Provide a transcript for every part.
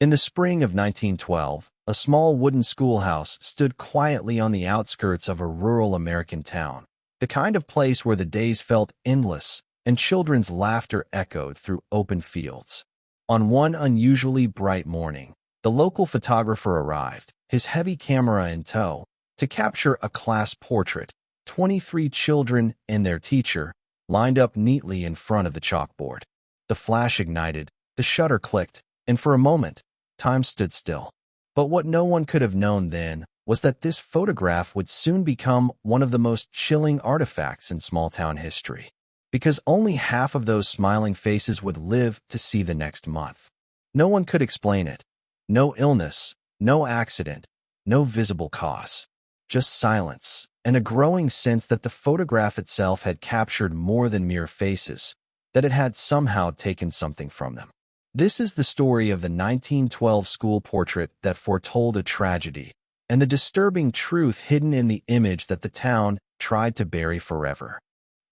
In the spring of 1912, a small wooden schoolhouse stood quietly on the outskirts of a rural American town, the kind of place where the days felt endless and children's laughter echoed through open fields. On one unusually bright morning, the local photographer arrived, his heavy camera in tow, to capture a class portrait. 23 children and their teacher lined up neatly in front of the chalkboard. The flash ignited, the shutter clicked, and for a moment, time stood still. But what no one could have known then was that this photograph would soon become one of the most chilling artifacts in small-town history, because only half of those smiling faces would live to see the next month. No one could explain it. No illness, no accident, no visible cause. Just silence, and a growing sense that the photograph itself had captured more than mere faces, that it had somehow taken something from them. This is the story of the 1912 school portrait that foretold a tragedy, and the disturbing truth hidden in the image that the town tried to bury forever.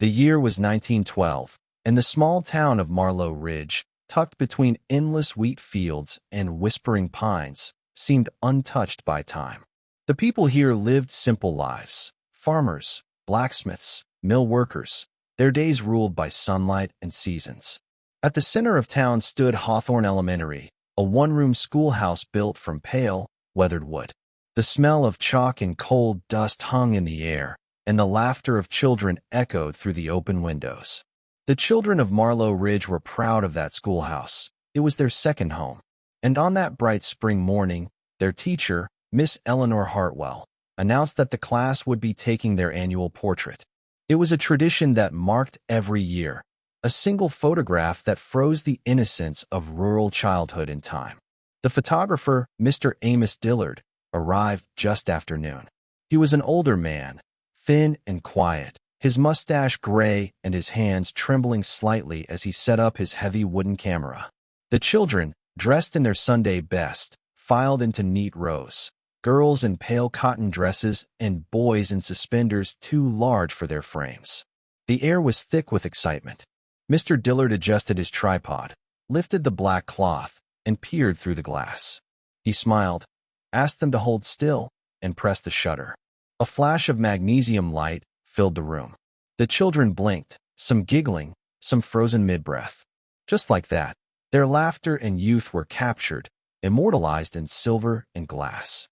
The year was 1912, and the small town of Marlow Ridge, tucked between endless wheat fields and whispering pines, seemed untouched by time. The people here lived simple lives: farmers, blacksmiths, mill workers, their days ruled by sunlight and seasons. At the center of town stood Hawthorne Elementary, a one-room schoolhouse built from pale, weathered wood. The smell of chalk and coal dust hung in the air, and the laughter of children echoed through the open windows. The children of Marlow Ridge were proud of that schoolhouse. It was their second home. And on that bright spring morning, their teacher, Miss Eleanor Hartwell, announced that the class would be taking their annual portrait. It was a tradition that marked every year, a single photograph that froze the innocence of rural childhood in time. The photographer, Mr. Amos Dillard, arrived just after noon. He was an older man, thin and quiet, his mustache gray and his hands trembling slightly as he set up his heavy wooden camera. The children, dressed in their Sunday best, filed into neat rows. Girls in pale cotton dresses and boys in suspenders too large for their frames. The air was thick with excitement. Mr. Dillard adjusted his tripod, lifted the black cloth, and peered through the glass. He smiled, asked them to hold still, and pressed the shutter. A flash of magnesium light filled the room. The children blinked, some giggling, some frozen mid-breath. Just like that, their laughter and youth were captured, immortalized in silver and glass.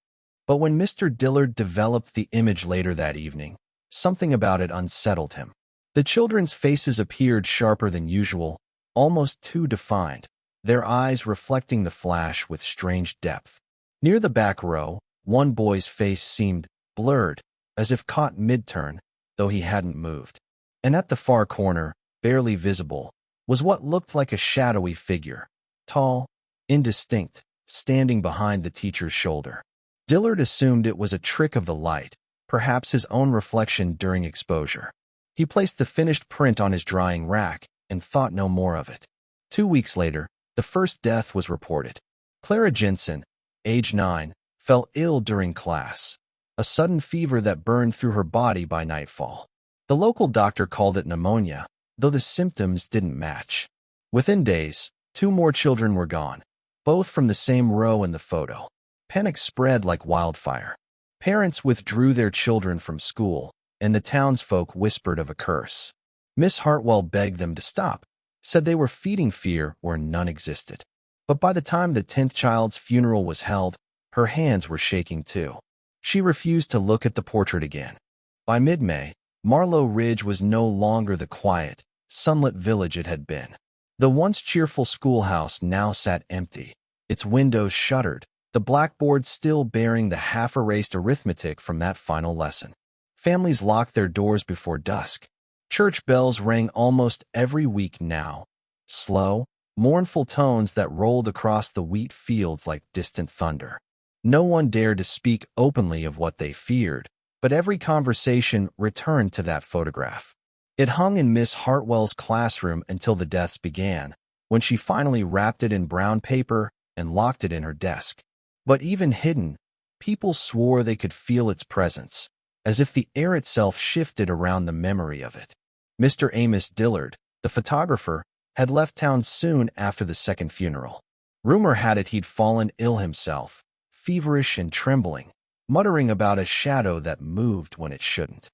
But when Mr. Dillard developed the image later that evening, something about it unsettled him. The children's faces appeared sharper than usual, almost too defined, their eyes reflecting the flash with strange depth. Near the back row, one boy's face seemed blurred, as if caught mid-turn, though he hadn't moved. And at the far corner, barely visible, was what looked like a shadowy figure, tall, indistinct, standing behind the teacher's shoulder. Dillard assumed it was a trick of the light, perhaps his own reflection during exposure. He placed the finished print on his drying rack and thought no more of it. 2 weeks later, the first death was reported. Clara Jensen, age 9, fell ill during class, a sudden fever that burned through her body by nightfall. The local doctor called it pneumonia, though the symptoms didn't match. Within days, 2 more children were gone, both from the same row in the photo. Panic spread like wildfire. Parents withdrew their children from school, and the townsfolk whispered of a curse. Miss Hartwell begged them to stop, said they were feeding fear where none existed. But by the time the 10th child's funeral was held, her hands were shaking too. She refused to look at the portrait again. By mid-May, Marlow Ridge was no longer the quiet, sunlit village it had been. The once cheerful schoolhouse now sat empty, its windows shuttered, the blackboard still bearing the half-erased arithmetic from that final lesson. Families locked their doors before dusk. Church bells rang almost every week now, slow, mournful tones that rolled across the wheat fields like distant thunder. No one dared to speak openly of what they feared, but every conversation returned to that photograph. It hung in Miss Hartwell's classroom until the deaths began, when she finally wrapped it in brown paper and locked it in her desk. But even hidden, people swore they could feel its presence, as if the air itself shifted around the memory of it. Mr. Amos Dillard, the photographer, had left town soon after the second funeral. Rumor had it he'd fallen ill himself, feverish and trembling, muttering about a shadow that moved when it shouldn't.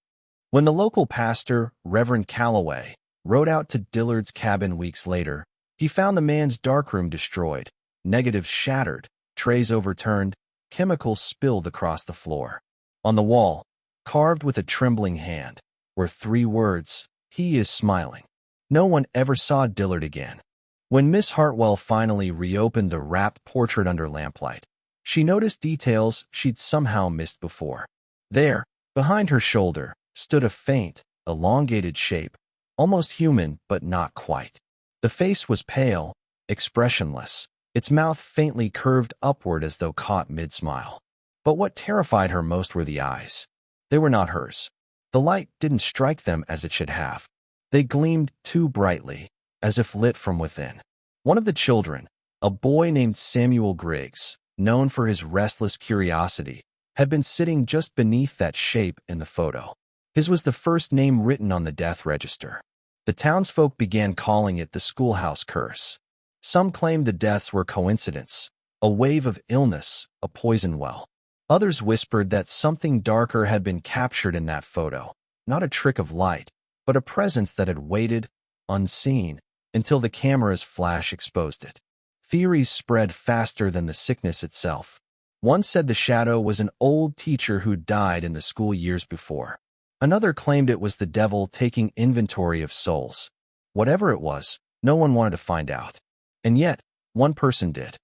When the local pastor, Reverend Calloway, rode out to Dillard's cabin weeks later, he found the man's darkroom destroyed, negatives shattered, trays overturned, chemicals spilled across the floor. On the wall, carved with a trembling hand, were 3 words, "He is smiling." No one ever saw Dillard again. When Miss Hartwell finally reopened the wrapped portrait under lamplight, she noticed details she'd somehow missed before. There, behind her shoulder, stood a faint, elongated shape, almost human but not quite. The face was pale, expressionless, its mouth faintly curved upward as though caught mid-smile. But what terrified her most were the eyes. They were not hers. The light didn't strike them as it should have. They gleamed too brightly, as if lit from within. One of the children, a boy named Samuel Griggs, known for his restless curiosity, had been sitting just beneath that shape in the photo. His was the first name written on the death register. The townsfolk began calling it the schoolhouse curse. Some claimed the deaths were coincidence, a wave of illness, a poison well. Others whispered that something darker had been captured in that photo, not a trick of light, but a presence that had waited, unseen, until the camera's flash exposed it. Theories spread faster than the sickness itself. One said the shadow was an old teacher who died in the school years before. Another claimed it was the devil taking inventory of souls. Whatever it was, no one wanted to find out. And yet, one person did.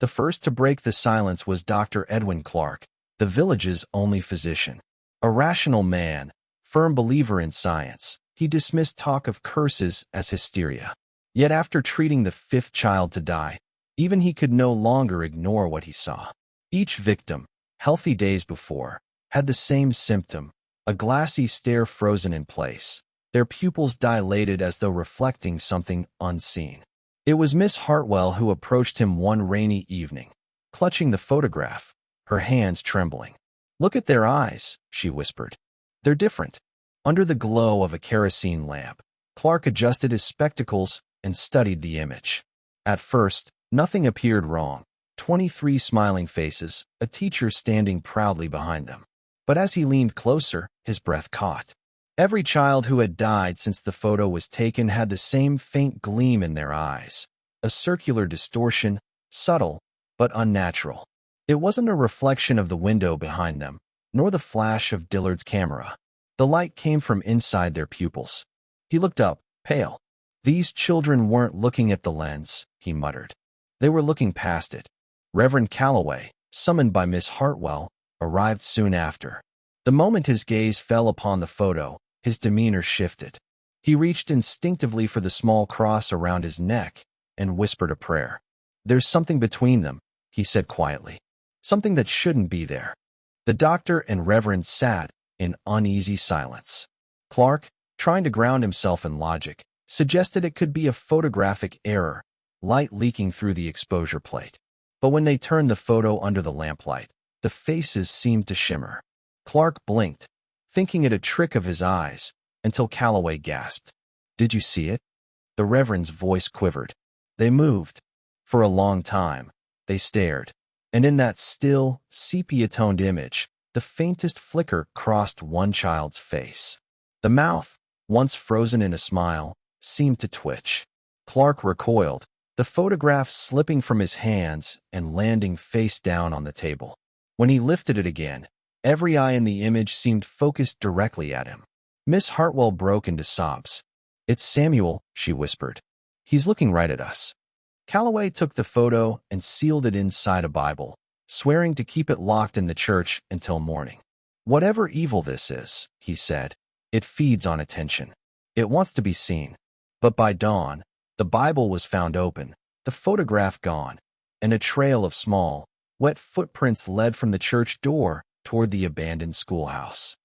The first to break the silence was Dr. Edwin Clark, the village's only physician. A rational man, firm believer in science, he dismissed talk of curses as hysteria. Yet after treating the 5th child to die, even he could no longer ignore what he saw. Each victim, healthy days before, had the same symptom, a glassy stare frozen in place, their pupils dilated as though reflecting something unseen. It was Miss Hartwell who approached him one rainy evening, clutching the photograph, her hands trembling. "Look at their eyes," she whispered. "They're different." Under the glow of a kerosene lamp, Clark adjusted his spectacles and studied the image. At first, nothing appeared wrong. 23 smiling faces, a teacher standing proudly behind them. But as he leaned closer, his breath caught. Every child who had died since the photo was taken had the same faint gleam in their eyes, a circular distortion, subtle but unnatural. It wasn't a reflection of the window behind them, nor the flash of Dillard's camera. The light came from inside their pupils. He looked up, pale. These children weren't looking at the lens, he muttered. They were looking past it. Reverend Calloway, summoned by Miss Hartwell, arrived soon after. The moment his gaze fell upon the photo, his demeanor shifted. He reached instinctively for the small cross around his neck and whispered a prayer. "There's something between them," he said quietly. "Something that shouldn't be there." The doctor and Reverend sat in uneasy silence. Clark, trying to ground himself in logic, suggested it could be a photographic error, light leaking through the exposure plate. But when they turned the photo under the lamplight, the faces seemed to shimmer. Clark blinked, thinking it a trick of his eyes, until Calloway gasped. "Did you see it?" The Reverend's voice quivered. They moved. For a long time, they stared. And in that still, sepia-toned image, the faintest flicker crossed one child's face. The mouth, once frozen in a smile, seemed to twitch. Clark recoiled, the photograph slipping from his hands and landing face down on the table. When he lifted it again, every eye in the image seemed focused directly at him. Miss Hartwell broke into sobs. "It's Samuel," she whispered. "He's looking right at us." Calloway took the photo and sealed it inside a Bible, swearing to keep it locked in the church until morning. "Whatever evil this is," he said, "it feeds on attention. It wants to be seen." But by dawn, the Bible was found open, the photograph gone, and a trail of small, wet footprints led from the church door toward the abandoned schoolhouse.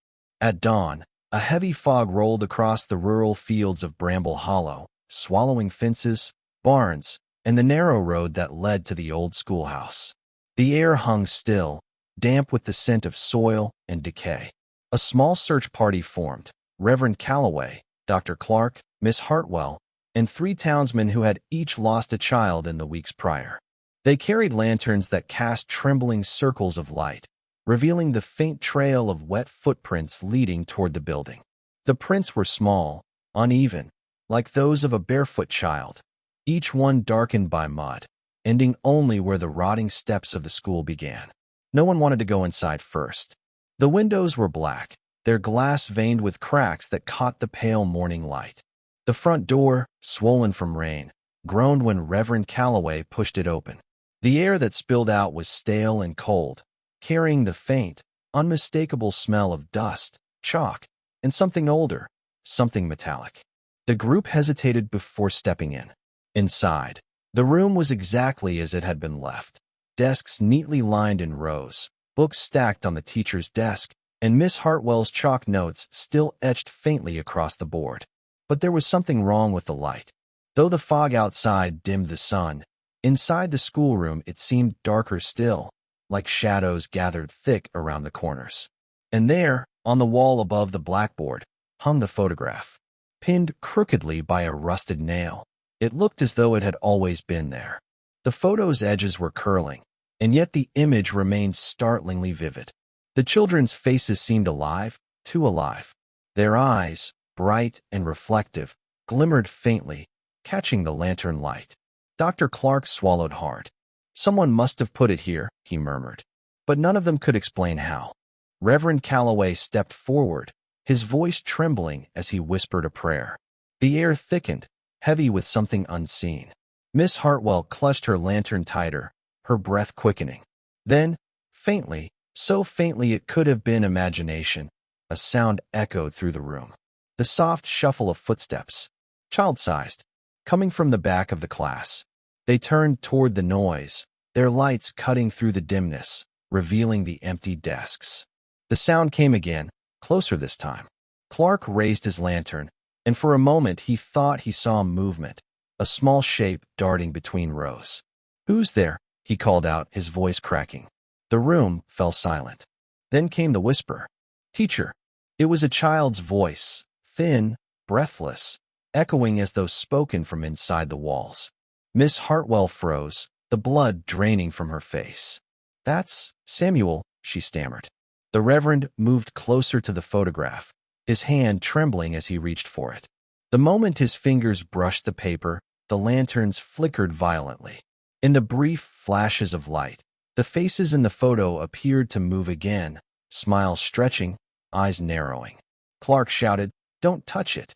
At dawn, a heavy fog rolled across the rural fields of Bramble Hollow, swallowing fences, barns, and the narrow road that led to the old schoolhouse. The air hung still, damp with the scent of soil and decay. A small search party formed: Reverend Calloway, Dr. Clark, Miss Hartwell, and 3 townsmen who had each lost a child in the weeks prior. They carried lanterns that cast trembling circles of light, revealing the faint trail of wet footprints leading toward the building. The prints were small, uneven, like those of a barefoot child, each one darkened by mud, ending only where the rotting steps of the school began. No one wanted to go inside first. The windows were black, their glass veined with cracks that caught the pale morning light. The front door, swollen from rain, groaned when Reverend Calloway pushed it open. The air that spilled out was stale and cold, carrying the faint, unmistakable smell of dust, chalk, and something older, something metallic. The group hesitated before stepping in. Inside, the room was exactly as it had been left. Desks neatly lined in rows, books stacked on the teacher's desk, and Miss Hartwell's chalk notes still etched faintly across the board. But there was something wrong with the light. Though the fog outside dimmed the sun, inside the schoolroom it seemed darker still, like shadows gathered thick around the corners. And there, on the wall above the blackboard, hung the photograph, pinned crookedly by a rusted nail. It looked as though it had always been there. The photo's edges were curling, and yet the image remained startlingly vivid. The children's faces seemed alive, too alive. Their eyes, bright and reflective, glimmered faintly, catching the lantern light. Dr. Clark swallowed hard. "Someone must have put it here," he murmured. But none of them could explain how. Reverend Calloway stepped forward, his voice trembling as he whispered a prayer. The air thickened, heavy with something unseen. Miss Hartwell clutched her lantern tighter, her breath quickening. Then, faintly, so faintly it could have been imagination, a sound echoed through the room. The soft shuffle of footsteps, child-sized, coming from the back of the class. They turned toward the noise, their lights cutting through the dimness, revealing the empty desks. The sound came again, closer this time. Clark raised his lantern, and for a moment he thought he saw movement, a small shape darting between rows. "Who's there?" he called out, his voice cracking. The room fell silent. Then came the whisper. "Teacher." It was a child's voice, thin, breathless, echoing as though spoken from inside the walls. Miss Hartwell froze, the blood draining from her face. "That's Samuel," she stammered. The Reverend moved closer to the photograph, his hand trembling as he reached for it. The moment his fingers brushed the paper, the lanterns flickered violently. In the brief flashes of light, the faces in the photo appeared to move again, smiles stretching, eyes narrowing. Clark shouted, "Don't touch it!"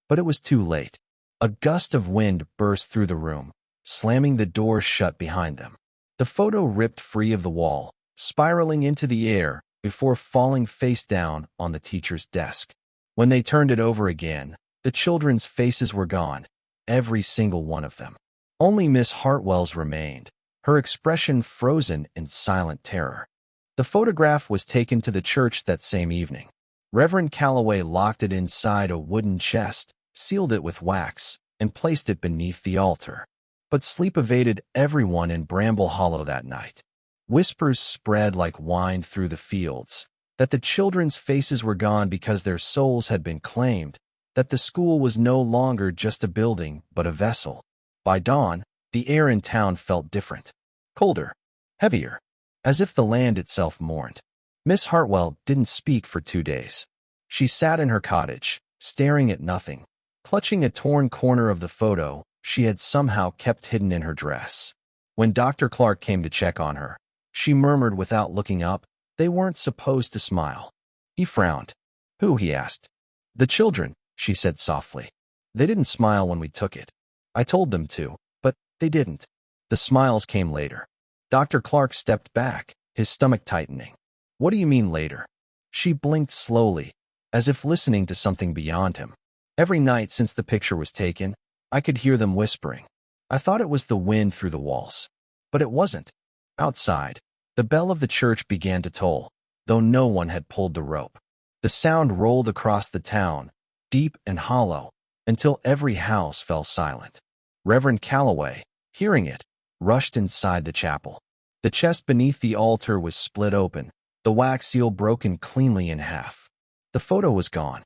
But it was too late. A gust of wind burst through the room, slamming the door shut behind them. The photo ripped free of the wall, spiraling into the air before falling face down on the teacher's desk. When they turned it over again, the children's faces were gone, every single one of them. Only Miss Hartwell's remained, her expression frozen in silent terror. The photograph was taken to the church that same evening. Reverend Calloway locked it inside a wooden chest, sealed it with wax, and placed it beneath the altar. But sleep evaded everyone in Bramble Hollow that night. Whispers spread like wine through the fields, that the children's faces were gone because their souls had been claimed, that the school was no longer just a building but a vessel. By dawn, the air in town felt different. Colder, heavier, as if the land itself mourned. Miss Hartwell didn't speak for 2 days. She sat in her cottage, staring at nothing, clutching a torn corner of the photo she had somehow kept hidden in her dress. When Dr. Clark came to check on her, she murmured without looking up, "They weren't supposed to smile." He frowned. "Who?" he asked. "The children," she said softly. "They didn't smile when we took it. I told them to, but they didn't." The smiles came later. Dr. Clark stepped back, his stomach tightening. "What do you mean later?" She blinked slowly, as if listening to something beyond him. "Every night since the picture was taken, I could hear them whispering. I thought it was the wind through the walls. But it wasn't. Outside, the bell of the church began to toll, though no one had pulled the rope. The sound rolled across the town, deep and hollow, until every house fell silent. Reverend Calloway, hearing it, rushed inside the chapel. The chest beneath the altar was split open, the wax seal broken cleanly in half. The photo was gone.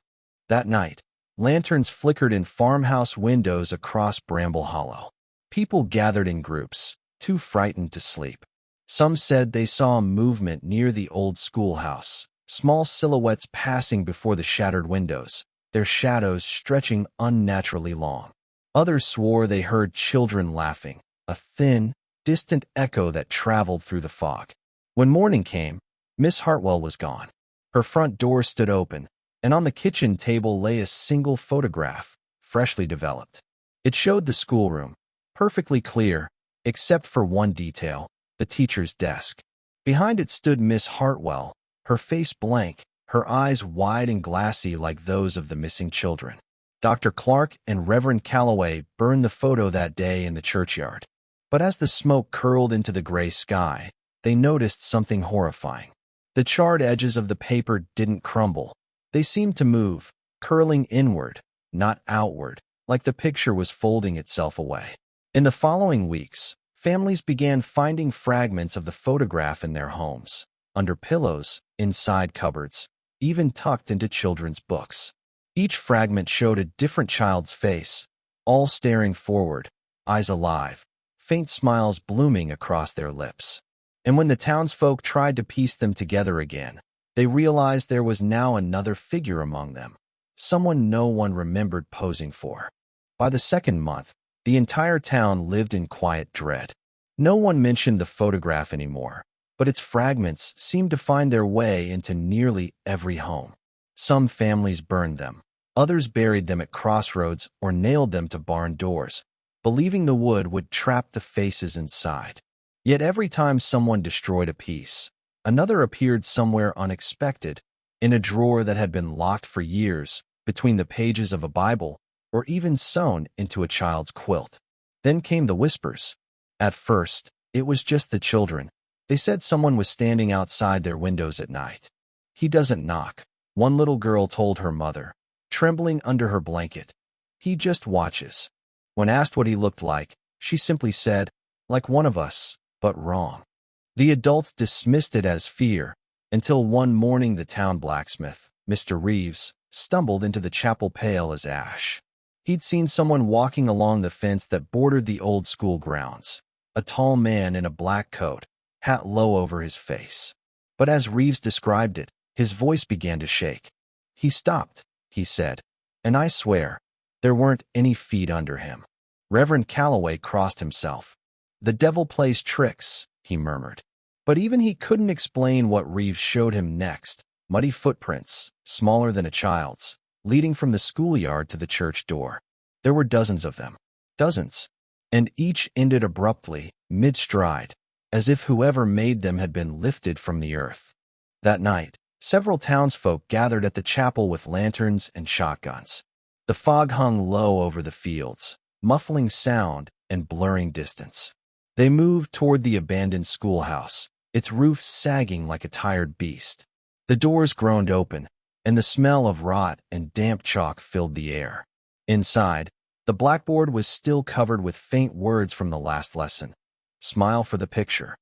That night, lanterns flickered in farmhouse windows across Bramble Hollow. People gathered in groups, too frightened to sleep. Some said they saw a movement near the old schoolhouse, small silhouettes passing before the shattered windows, their shadows stretching unnaturally long. Others swore they heard children laughing, a thin, distant echo that traveled through the fog. When morning came, Miss Hartwell was gone. Her front door stood open, and on the kitchen table lay a single photograph, freshly developed. It showed the schoolroom, perfectly clear, except for one detail, the teacher's desk. Behind it stood Miss Hartwell, her face blank, her eyes wide and glassy like those of the missing children. Dr. Clark and Reverend Calloway burned the photo that day in the churchyard. But as the smoke curled into the gray sky, they noticed something horrifying. The charred edges of the paper didn't crumble. They seemed to move, curling inward, not outward, like the picture was folding itself away. In the following weeks, families began finding fragments of the photograph in their homes, under pillows, inside cupboards, even tucked into children's books. Each fragment showed a different child's face, all staring forward, eyes alive, faint smiles blooming across their lips. And when the townsfolk tried to piece them together again, they realized there was now another figure among them, someone no one remembered posing for. By the second month, the entire town lived in quiet dread. No one mentioned the photograph anymore, but its fragments seemed to find their way into nearly every home. Some families burned them, others buried them at crossroads or nailed them to barn doors, believing the wood would trap the faces inside. Yet every time someone destroyed a piece, another appeared somewhere unexpected, in a drawer that had been locked for years, between the pages of a Bible, or even sewn into a child's quilt. Then came the whispers. At first, it was just the children. They said someone was standing outside their windows at night. "He doesn't knock," one little girl told her mother, trembling under her blanket. "He just watches." When asked what he looked like, she simply said, "Like one of us, but wrong." The adults dismissed it as fear, until one morning the town blacksmith, Mr. Reeves, stumbled into the chapel pale as ash. He'd seen someone walking along the fence that bordered the old school grounds, a tall man in a black coat, hat low over his face. But as Reeves described it, his voice began to shake. "He stopped," he said, "and I swear, there weren't any feet under him." Reverend Calloway crossed himself. "The devil plays tricks," he murmured. But even he couldn't explain what Reeves showed him next. Muddy footprints, smaller than a child's, leading from the schoolyard to the church door. There were dozens of them. Dozens. And each ended abruptly, mid-stride, as if whoever made them had been lifted from the earth. That night, several townsfolk gathered at the chapel with lanterns and shotguns. The fog hung low over the fields, muffling sound and blurring distance. They moved toward the abandoned schoolhouse, its roof sagging like a tired beast. The doors groaned open, and the smell of rot and damp chalk filled the air. Inside, the blackboard was still covered with faint words from the last lesson. "Smile for the picture."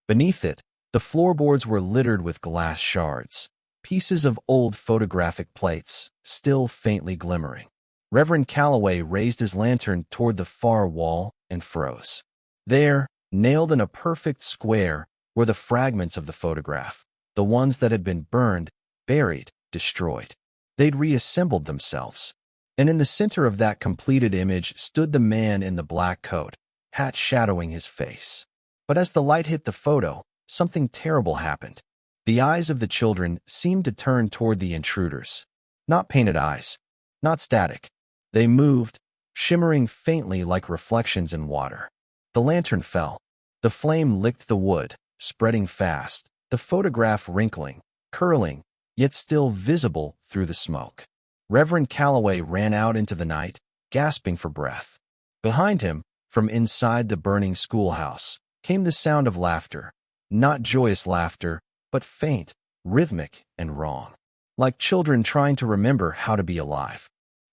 Beneath it, the floorboards were littered with glass shards, pieces of old photographic plates, still faintly glimmering. Reverend Calloway raised his lantern toward the far wall and froze. There, nailed in a perfect square, were the fragments of the photograph, the ones that had been burned, buried, destroyed. They'd reassembled themselves. And in the center of that completed image stood the man in the black coat, hat shadowing his face. But as the light hit the photo, something terrible happened. The eyes of the children seemed to turn toward the intruders. Not painted eyes, not static. They moved, shimmering faintly like reflections in water. The lantern fell. The flame licked the wood, spreading fast, the photograph wrinkling, curling, yet still visible through the smoke. Reverend Calloway ran out into the night, gasping for breath. Behind him, from inside the burning schoolhouse, came the sound of laughter. Not joyous laughter, but faint, rhythmic, and wrong. Like children trying to remember how to be alive.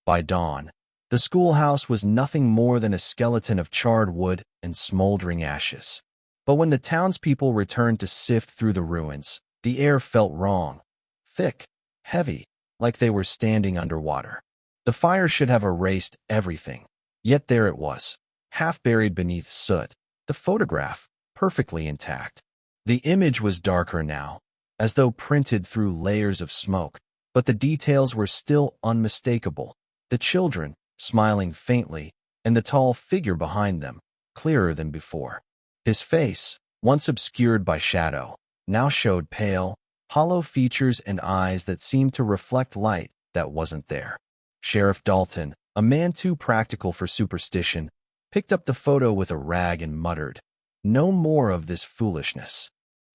By dawn, the schoolhouse was nothing more than a skeleton of charred wood and smoldering ashes. But when the townspeople returned to sift through the ruins, the air felt wrong. Thick, heavy, like they were standing underwater. The fire should have erased everything. Yet there it was, half buried beneath soot, The photograph, perfectly intact. The image was darker now, as though printed through layers of smoke, but the details were still unmistakable. The children, smiling faintly, and the tall figure behind them, clearer than before. His face, once obscured by shadow, now showed pale, hollow features and eyes that seemed to reflect light that wasn't there. Sheriff Dalton, a man too practical for superstition, picked up the photo with a rag and muttered, "No more of this foolishness."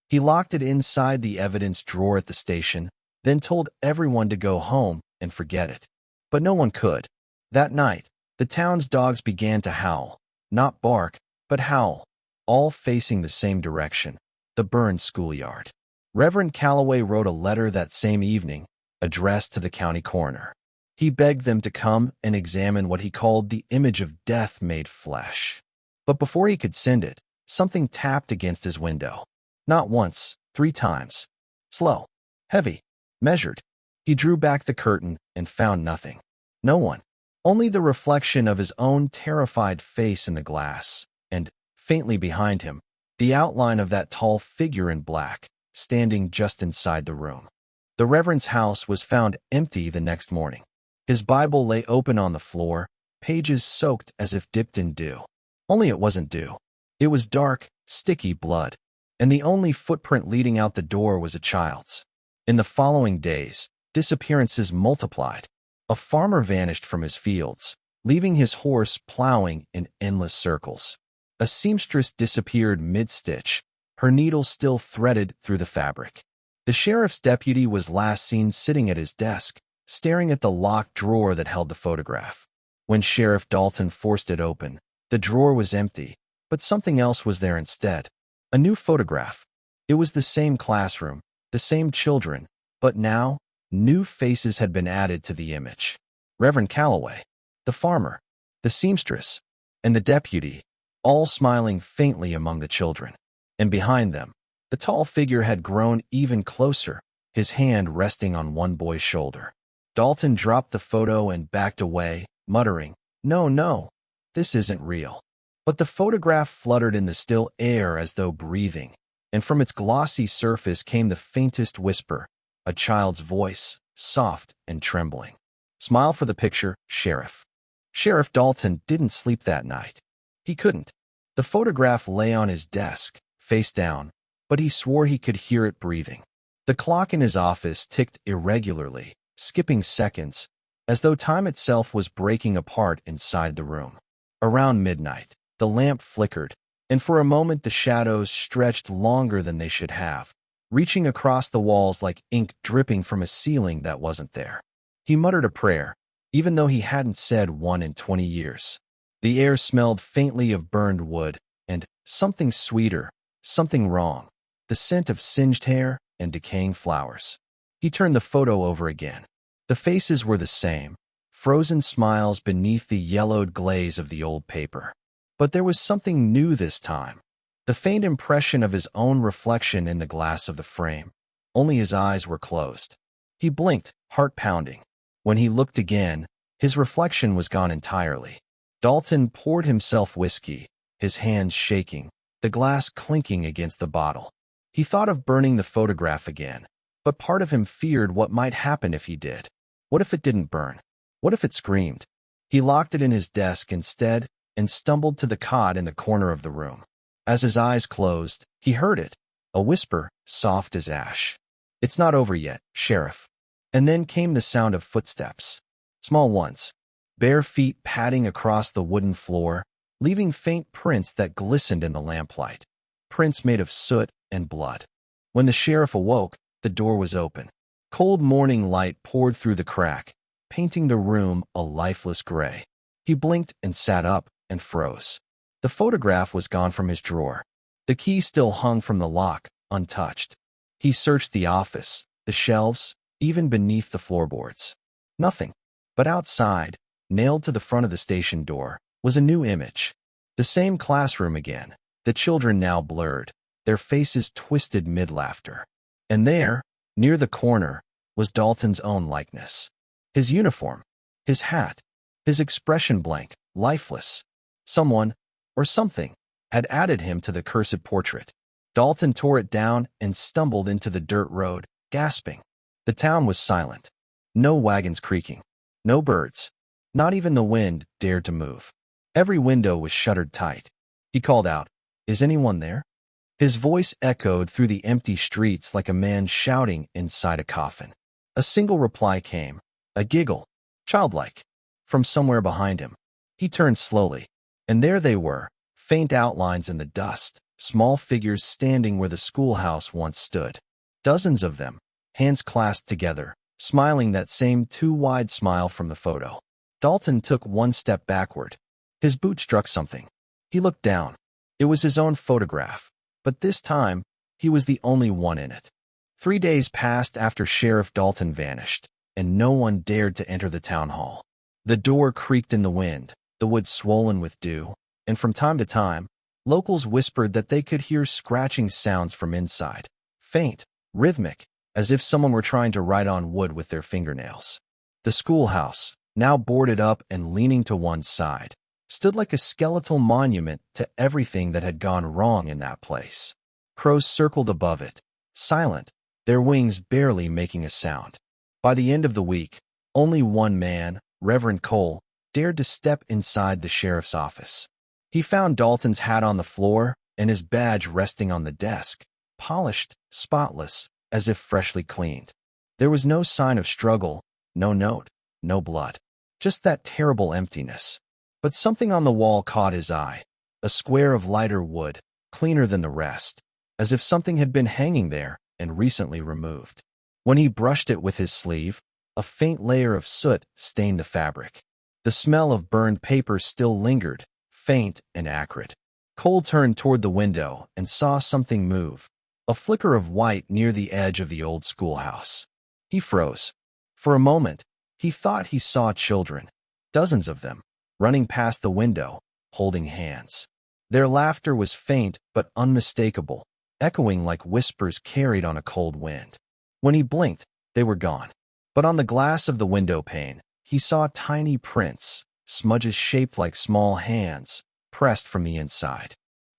He locked it inside the evidence drawer at the station, then told everyone to go home and forget it. But no one could. That night, the town's dogs began to howl. Not bark, but howl, all facing the same direction, the burned schoolyard. Reverend Calloway wrote a letter that same evening, addressed to the county coroner. He begged them to come and examine what he called the image of death made flesh. But before he could send it, something tapped against his window. Not once, 3 times. Slow, heavy, measured. He drew back the curtain and found nothing. No one. Only the reflection of his own terrified face in the glass, and, faintly behind him, the outline of that tall figure in black, standing just inside the room. The Reverend's house was found empty the next morning. His Bible lay open on the floor, pages soaked as if dipped in dew. Only it wasn't dew. It was dark, sticky blood, and the only footprint leading out the door was a child's. In the following days, disappearances multiplied. A farmer vanished from his fields, leaving his horse plowing in endless circles. A seamstress disappeared mid-stitch, her needle still threaded through the fabric. The sheriff's deputy was last seen sitting at his desk, staring at the locked drawer that held the photograph. When Sheriff Dalton forced it open, the drawer was empty, but something else was there instead. A new photograph. It was the same classroom, the same children, but now, new faces had been added to the image. Reverend Calloway, the farmer, the seamstress, and the deputy, all smiling faintly among the children. And behind them, the tall figure had grown even closer, his hand resting on one boy's shoulder. Dalton dropped the photo and backed away, muttering, "No, no, this isn't real." But the photograph fluttered in the still air as though breathing, and from its glossy surface came the faintest whisper, a child's voice, soft and trembling. "Smile for the picture, Sheriff." Sheriff Dalton didn't sleep that night. He couldn't. The photograph lay on his desk, face down, but he swore he could hear it breathing. The clock in his office ticked irregularly, skipping seconds, as though time itself was breaking apart inside the room. Around midnight, the lamp flickered, and for a moment the shadows stretched longer than they should have, reaching across the walls like ink dripping from a ceiling that wasn't there. He muttered a prayer, even though he hadn't said one in 20 years. The air smelled faintly of burned wood, and something sweeter, something wrong, the scent of singed hair and decaying flowers. He turned the photo over again. The faces were the same, frozen smiles beneath the yellowed glaze of the old paper. But there was something new this time. The faint impression of his own reflection in the glass of the frame. Only his eyes were closed. He blinked, heart pounding. When he looked again, his reflection was gone entirely. Dalton poured himself whiskey, his hands shaking, the glass clinking against the bottle. He thought of burning the photograph again, but part of him feared what might happen if he did. What if it didn't burn? What if it screamed? He locked it in his desk instead and stumbled to the cot in the corner of the room. As his eyes closed, he heard it, a whisper, soft as ash. "It's not over yet, Sheriff." And then came the sound of footsteps. Small ones, bare feet padding across the wooden floor, leaving faint prints that glistened in the lamplight. Prints made of soot and blood. When the sheriff awoke, the door was open. Cold morning light poured through the crack, painting the room a lifeless gray. He blinked and sat up and froze. The photograph was gone from his drawer. The key still hung from the lock, untouched. He searched the office, the shelves, even beneath the floorboards. Nothing. But outside, nailed to the front of the station door, was a new image. The same classroom again, the children now blurred, their faces twisted mid-laughter. And there, near the corner, was Dalton's own likeness. His uniform, his hat, his expression blank, lifeless. Someone, or something, had added him to the cursed portrait. Dalton tore it down and stumbled into the dirt road, gasping. The town was silent. No wagons creaking. No birds. Not even the wind dared to move. Every window was shuttered tight. He called out, "Is anyone there?" His voice echoed through the empty streets like a man shouting inside a coffin. A single reply came, a giggle, childlike, from somewhere behind him. He turned slowly, and there they were, faint outlines in the dust, small figures standing where the schoolhouse once stood. Dozens of them, hands clasped together, smiling that same too-wide smile from the photo. Dalton took one step backward. His boot struck something. He looked down. It was his own photograph, but this time, he was the only one in it. 3 days passed after Sheriff Dalton vanished, and no one dared to enter the town hall. The door creaked in the wind, the wood swollen with dew, and from time to time, locals whispered that they could hear scratching sounds from inside, faint, rhythmic, as if someone were trying to write on wood with their fingernails. The schoolhouse, now boarded up and leaning to one side, stood like a skeletal monument to everything that had gone wrong in that place. Crows circled above it, silent, their wings barely making a sound. By the end of the week, only one man, Reverend Cole, dared to step inside the sheriff's office. He found Dalton's hat on the floor and his badge resting on the desk, polished, spotless, as if freshly cleaned. There was no sign of struggle, no note, no blood, just that terrible emptiness. But something on the wall caught his eye, a square of lighter wood, cleaner than the rest, as if something had been hanging there and recently removed. When he brushed it with his sleeve, a faint layer of soot stained the fabric. The smell of burned paper still lingered, faint and acrid. Cole turned toward the window and saw something move, a flicker of white near the edge of the old schoolhouse. He froze. For a moment, he thought he saw children, dozens of them, running past the window, holding hands. Their laughter was faint but unmistakable, echoing like whispers carried on a cold wind. When he blinked, they were gone. But on the glass of the window pane, he saw tiny prints, smudges shaped like small hands, pressed from the inside.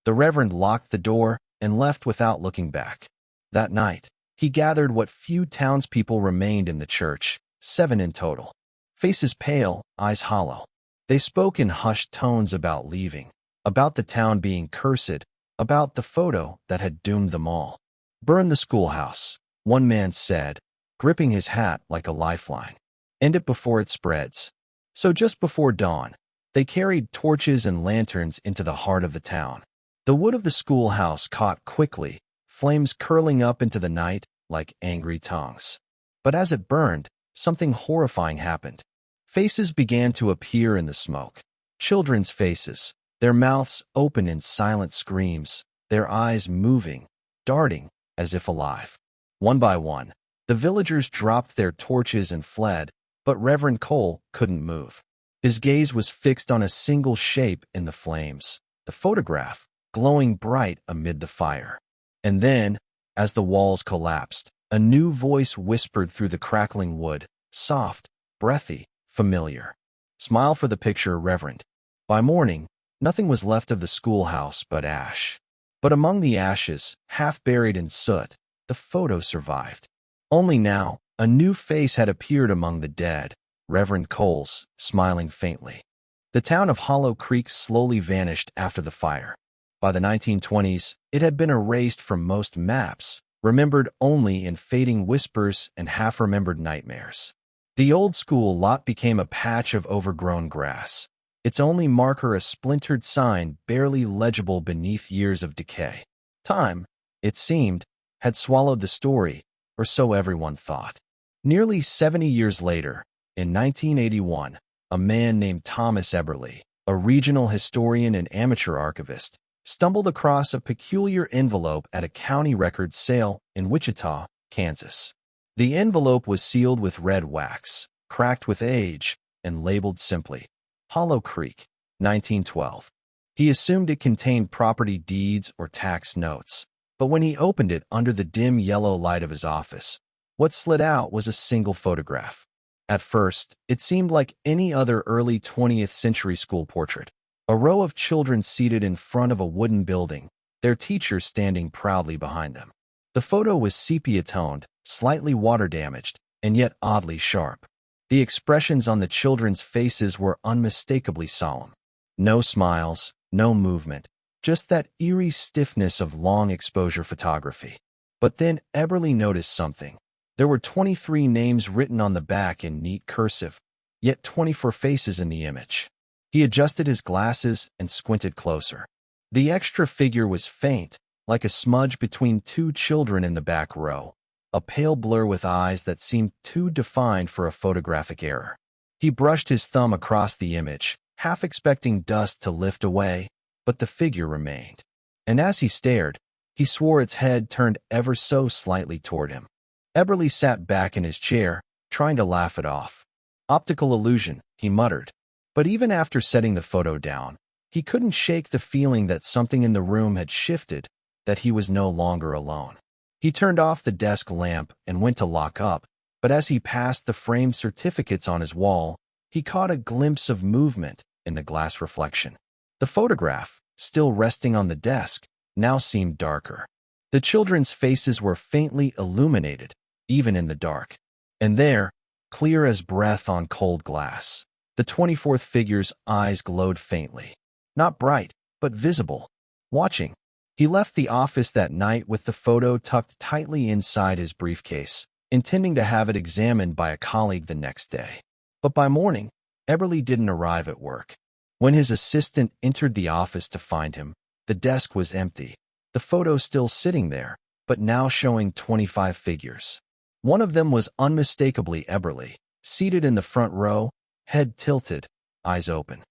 The Reverend locked the door and left without looking back. That night, he gathered what few townspeople remained in the church, 7 in total. Faces pale, eyes hollow. They spoke in hushed tones about leaving, about the town being cursed, about the photo that had doomed them all. "Burn the schoolhouse," one man said, gripping his hat like a lifeline. "End it before it spreads." So just before dawn, they carried torches and lanterns into the heart of the town. The wood of the schoolhouse caught quickly, flames curling up into the night like angry tongues. But as it burned, something horrifying happened. Faces began to appear in the smoke. Children's faces, their mouths open in silent screams, their eyes moving, darting, as if alive. One by one, the villagers dropped their torches and fled, but Reverend Cole couldn't move. His gaze was fixed on a single shape in the flames, the photograph, glowing bright amid the fire. And then, as the walls collapsed, a new voice whispered through the crackling wood, soft, breathy, familiar. "Smile for the picture, Reverend." By morning, nothing was left of the schoolhouse but ash. But among the ashes, half buried in soot, the photo survived. Only now, a new face had appeared among the dead, Reverend Cole's, smiling faintly. The town of Hollow Creek slowly vanished after the fire. By the 1920s, it had been erased from most maps, remembered only in fading whispers and half-remembered nightmares. The old school lot became a patch of overgrown grass, its only marker a splintered sign barely legible beneath years of decay. Time, it seemed, had swallowed the story, or so everyone thought. Nearly 70 years later, in 1981, a man named Thomas Eberly, a regional historian and amateur archivist, stumbled across a peculiar envelope at a county records sale in Wichita, Kansas. The envelope was sealed with red wax, cracked with age, and labeled simply, Hollow Creek, 1912. He assumed it contained property deeds or tax notes, but when he opened it under the dim yellow light of his office, what slid out was a single photograph. At first, it seemed like any other early 20th century school portrait. A row of children seated in front of a wooden building, their teachers standing proudly behind them. The photo was sepia-toned, slightly water-damaged, and yet oddly sharp. The expressions on the children's faces were unmistakably solemn. No smiles, no movement, just that eerie stiffness of long-exposure photography. But then Eberly noticed something. There were 23 names written on the back in neat cursive, yet 24 faces in the image. He adjusted his glasses and squinted closer. The extra figure was faint, like a smudge between two children in the back row, a pale blur with eyes that seemed too defined for a photographic error. He brushed his thumb across the image, half expecting dust to lift away, but the figure remained. And as he stared, he swore its head turned ever so slightly toward him. Eberly sat back in his chair, trying to laugh it off. Optical illusion, he muttered. But even after setting the photo down, he couldn't shake the feeling that something in the room had shifted, that he was no longer alone. He turned off the desk lamp and went to lock up, but as he passed the framed certificates on his wall, he caught a glimpse of movement in the glass reflection. The photograph, still resting on the desk, now seemed darker. The children's faces were faintly illuminated, even in the dark. And there, clear as breath on cold glass, the 24th figure's eyes glowed faintly. Not bright, but visible. Watching. He left the office that night with the photo tucked tightly inside his briefcase, intending to have it examined by a colleague the next day. But by morning, Eberly didn't arrive at work. When his assistant entered the office to find him, the desk was empty, the photo still sitting there, but now showing 25 figures. One of them was unmistakably Eberly, seated in the front row, head tilted, eyes open.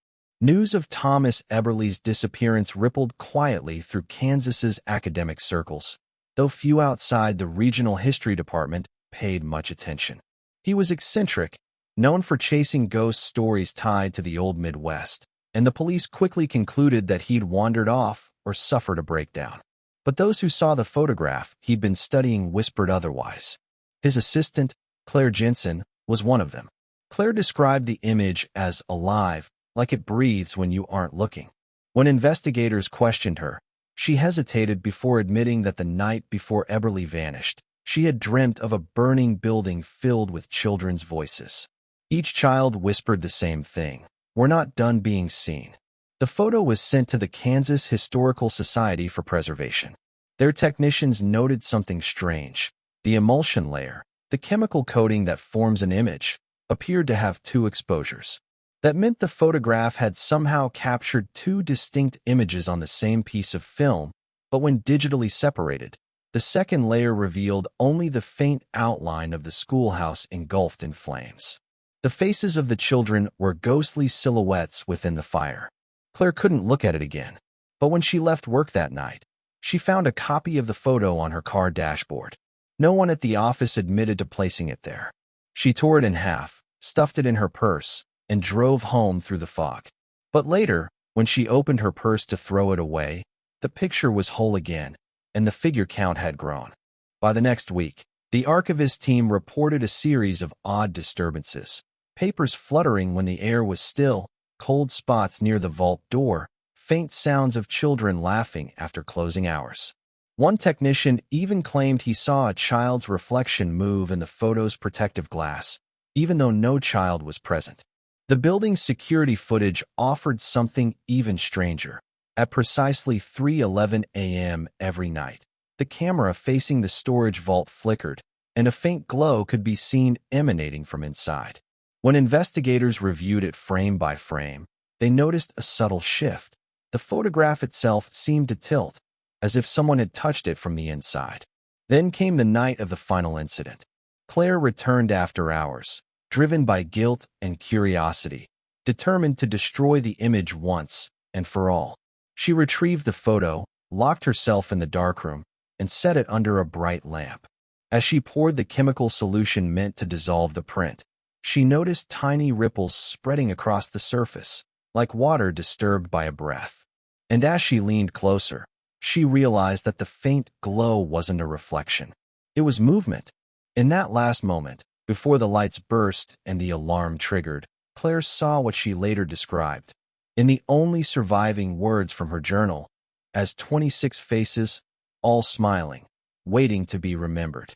News of Thomas Eberly's disappearance rippled quietly through Kansas's academic circles, though few outside the regional history department paid much attention. He was eccentric, known for chasing ghost stories tied to the old Midwest, and the police quickly concluded that he'd wandered off or suffered a breakdown. But those who saw the photograph he'd been studying whispered otherwise. His assistant, Claire Jensen, was one of them. Claire described the image as alive, like it breathes when you aren't looking. When investigators questioned her, she hesitated before admitting that the night before Eberly vanished, she had dreamt of a burning building filled with children's voices. Each child whispered the same thing: "We're not done being seen." The photo was sent to the Kansas Historical Society for preservation. Their technicians noted something strange. The emulsion layer, the chemical coating that forms an image, appeared to have two exposures. That meant the photograph had somehow captured two distinct images on the same piece of film, but when digitally separated, the second layer revealed only the faint outline of the schoolhouse engulfed in flames. The faces of the children were ghostly silhouettes within the fire. Claire couldn't look at it again, but when she left work that night, she found a copy of the photo on her car dashboard. No one at the office admitted to placing it there. She tore it in half, stuffed it in her purse, and drove home through the fog. But later, when she opened her purse to throw it away, the picture was whole again, and the figure count had grown. By the next week, the archivist team reported a series of odd disturbances, papers fluttering when the air was still, cold spots near the vault door, faint sounds of children laughing after closing hours. One technician even claimed he saw a child's reflection move in the photo's protective glass, even though no child was present. The building's security footage offered something even stranger. At precisely 3:11 a.m. every night, the camera facing the storage vault flickered, and a faint glow could be seen emanating from inside. When investigators reviewed it frame by frame, they noticed a subtle shift. The photograph itself seemed to tilt, as if someone had touched it from the inside. Then came the night of the final incident. Claire returned after hours, driven by guilt and curiosity, determined to destroy the image once and for all. She retrieved the photo, locked herself in the darkroom, and set it under a bright lamp. As she poured the chemical solution meant to dissolve the print, she noticed tiny ripples spreading across the surface, like water disturbed by a breath. And as she leaned closer, she realized that the faint glow wasn't a reflection. It was movement. In that last moment, before the lights burst and the alarm triggered, Claire saw what she later described: In the only surviving words from her journal, as 26 faces, all smiling, waiting to be remembered.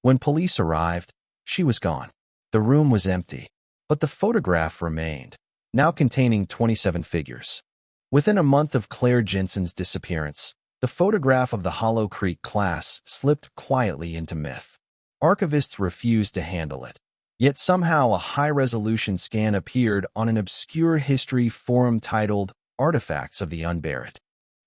When police arrived, she was gone. The room was empty, but the photograph remained, now containing 27 figures. Within a month of Claire Jensen's disappearance, the photograph of the Hollow Creek class slipped quietly into myth. Archivists refused to handle it. Yet somehow a high-resolution scan appeared on an obscure history forum titled Artifacts of the Unburied.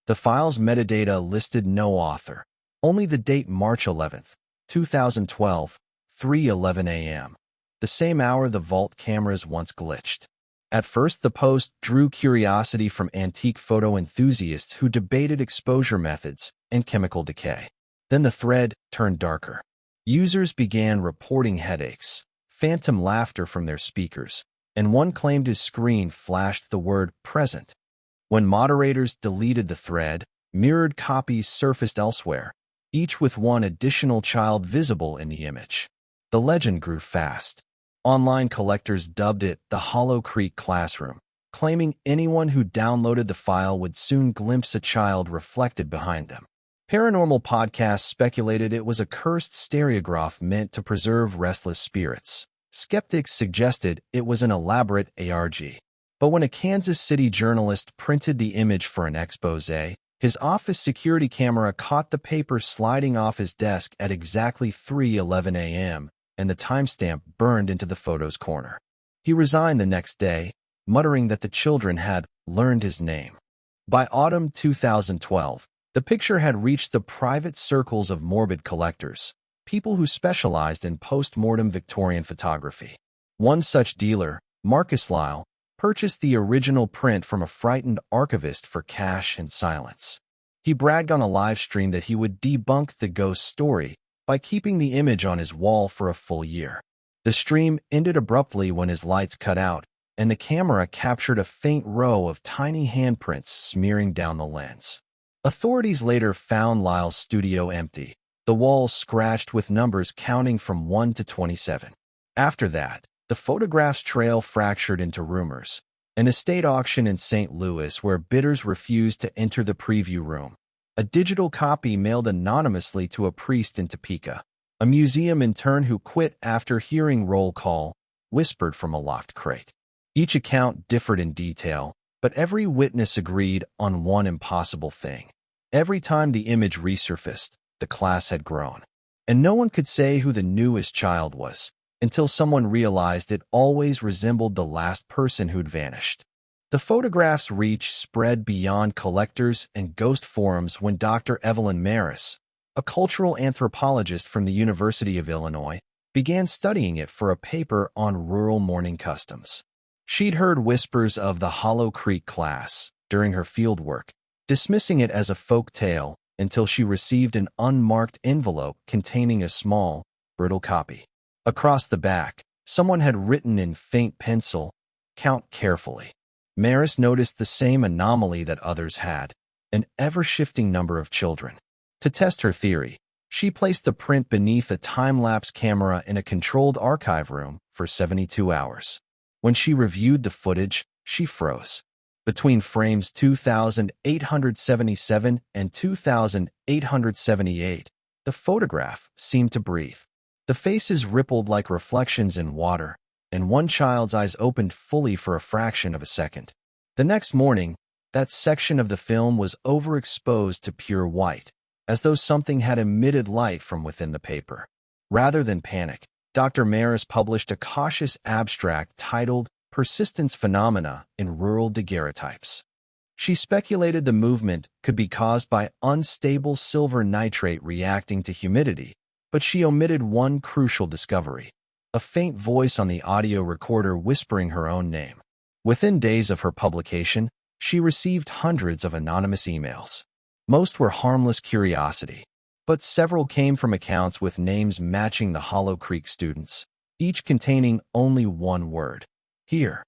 The file's metadata listed no author, only the date March 11, 2012, 3:11 a.m., the same hour the vault cameras once glitched. At first, the post drew curiosity from antique photo enthusiasts who debated exposure methods and chemical decay. Then the thread turned darker. Users began reporting headaches, phantom laughter from their speakers, and one claimed his screen flashed the word present. When moderators deleted the thread, mirrored copies surfaced elsewhere, each with one additional child visible in the image. The legend grew fast. Online collectors dubbed it the Hollow Creek Classroom, claiming anyone who downloaded the file would soon glimpse a child reflected behind them. Paranormal podcasts speculated it was a cursed stereograph meant to preserve restless spirits. Skeptics suggested it was an elaborate ARG. But when a Kansas City journalist printed the image for an expose, his office security camera caught the paper sliding off his desk at exactly 3:11 a.m., and the timestamp burned into the photo's corner. He resigned the next day, muttering that the children had learned his name. By autumn 2012, the picture had reached the private circles of morbid collectors, people who specialized in post-mortem Victorian photography. One such dealer, Marcus Lyle, purchased the original print from a frightened archivist for cash and silence. He bragged on a live stream that he would debunk the ghost story by keeping the image on his wall for a full year. The stream ended abruptly when his lights cut out, and the camera captured a faint row of tiny handprints smearing down the lens. Authorities later found Lyle's studio empty, the walls scratched with numbers counting from 1 to 27. After that, the photograph's trail fractured into rumors. An estate auction in St. Louis where bidders refused to enter the preview room. A digital copy mailed anonymously to a priest in Topeka. A museum intern who quit after hearing roll call whispered from a locked crate. Each account differed in detail, but every witness agreed on one impossible thing. Every time the image resurfaced, the class had grown. And no one could say who the newest child was, until someone realized it always resembled the last person who'd vanished. The photograph's reach spread beyond collectors and ghost forums when Dr. Evelyn Maris, a cultural anthropologist from the University of Illinois, began studying it for a paper on rural mourning customs. She'd heard whispers of the Hollow Creek class during her fieldwork, dismissing it as a folk tale until she received an unmarked envelope containing a small, brittle copy. Across the back, someone had written in faint pencil, "Count carefully." Maris noticed the same anomaly that others had, an ever-shifting number of children. To test her theory, she placed the print beneath a time-lapse camera in a controlled archive room for 72 hours. When she reviewed the footage, she froze. Between frames 2877 and 2878, the photograph seemed to breathe. The faces rippled like reflections in water, and one child's eyes opened fully for a fraction of a second. The next morning, that section of the film was overexposed to pure white, as though something had emitted light from within the paper. Rather than panic, Dr. Maris published a cautious abstract titled Persistence Phenomena in Rural Daguerreotypes. She speculated the movement could be caused by unstable silver nitrate reacting to humidity, but she omitted one crucial discovery: a faint voice on the audio recorder whispering her own name. Within days of her publication, she received hundreds of anonymous emails. Most were harmless curiosity, but several came from accounts with names matching the Hollow Creek students, each containing only one word: here.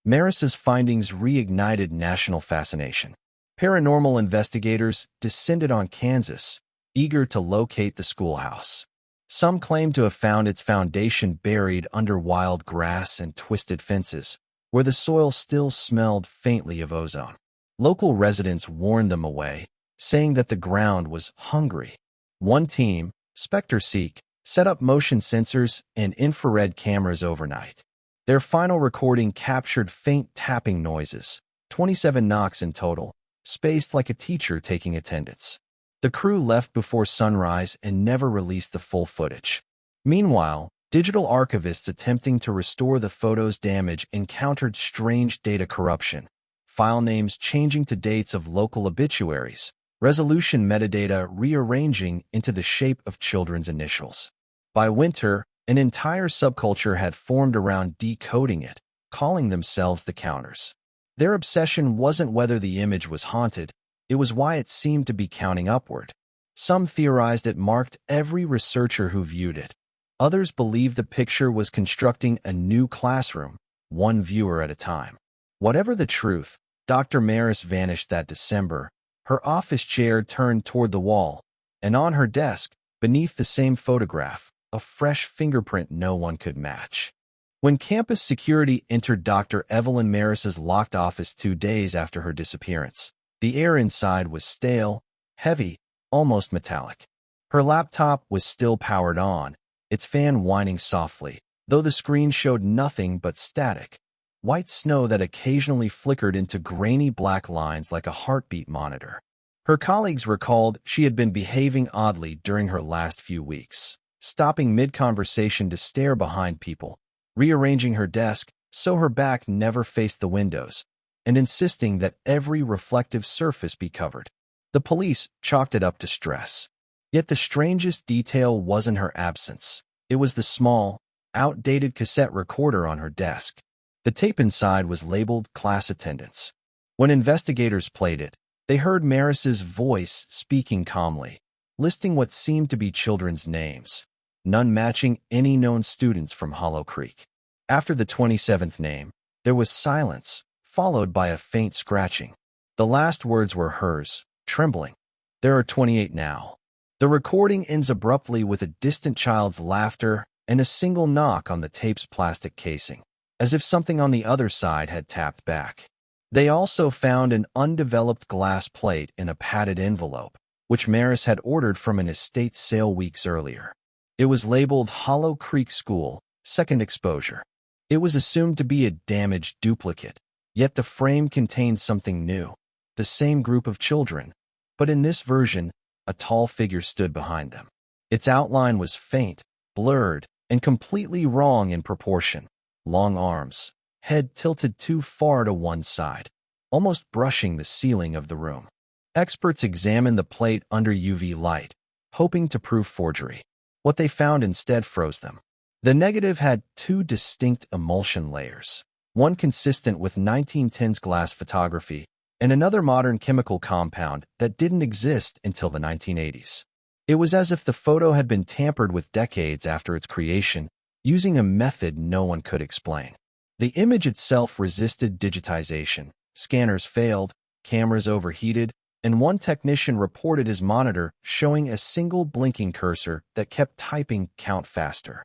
Maris's findings reignited national fascination. Paranormal investigators descended on Kansas, eager to locate the schoolhouse. Some claimed to have found its foundation buried under wild grass and twisted fences, where the soil still smelled faintly of ozone. Local residents warned them away, saying that the ground was hungry. One team, Spectre Seek, set up motion sensors and infrared cameras overnight. Their final recording captured faint tapping noises, 27 knocks in total, spaced like a teacher taking attendance. The crew left before sunrise and never released the full footage. Meanwhile, digital archivists attempting to restore the photos' damage encountered strange data corruption, file names changing to dates of local obituaries, resolution metadata rearranging into the shape of children's initials. By winter, an entire subculture had formed around decoding it, calling themselves the Counters. Their obsession wasn't whether the image was haunted, it was why it seemed to be counting upward. Some theorized it marked every researcher who viewed it. Others believed the picture was constructing a new classroom, one viewer at a time. Whatever the truth, Dr. Maris vanished that December, her office chair turned toward the wall, and on her desk, beneath the same photograph, a fresh fingerprint no one could match. When campus security entered Dr. Evelyn Maris's locked office 2 days after her disappearance, the air inside was stale, heavy, almost metallic. Her laptop was still powered on, its fan whining softly, though the screen showed nothing but static, white snow that occasionally flickered into grainy black lines like a heartbeat monitor. Her colleagues recalled she had been behaving oddly during her last few weeks, stopping mid-conversation to stare behind people, rearranging her desk so her back never faced the windows, and insisting that every reflective surface be covered. The police chalked it up to stress. Yet the strangest detail wasn't her absence. It was the small, outdated cassette recorder on her desk. The tape inside was labeled class attendance. When investigators played it, they heard Maris's voice speaking calmly, listing what seemed to be children's names, none matching any known students from Hollow Creek. After the 27th name, there was silence, followed by a faint scratching. The last words were hers, trembling. There are 28 now. The recording ends abruptly with a distant child's laughter and a single knock on the tape's plastic casing, as if something on the other side had tapped back. They also found an undeveloped glass plate in a padded envelope, which Maris had ordered from an estate sale weeks earlier. It was labeled Hollow Creek School, Second Exposure. It was assumed to be a damaged duplicate, yet the frame contained something new, the same group of children, but in this version, a tall figure stood behind them. Its outline was faint, blurred, and completely wrong in proportion. Long arms, head tilted too far to one side, almost brushing the ceiling of the room. Experts examined the plate under UV light, hoping to prove forgery. What they found instead froze them. The negative had 2 distinct emulsion layers, one consistent with 1910s glass photography, and another modern chemical compound that didn't exist until the 1980s. It was as if the photo had been tampered with decades after its creation, using a method no one could explain. The image itself resisted digitization. Scanners failed, cameras overheated, and one technician reported his monitor showing a single blinking cursor that kept typing "count faster."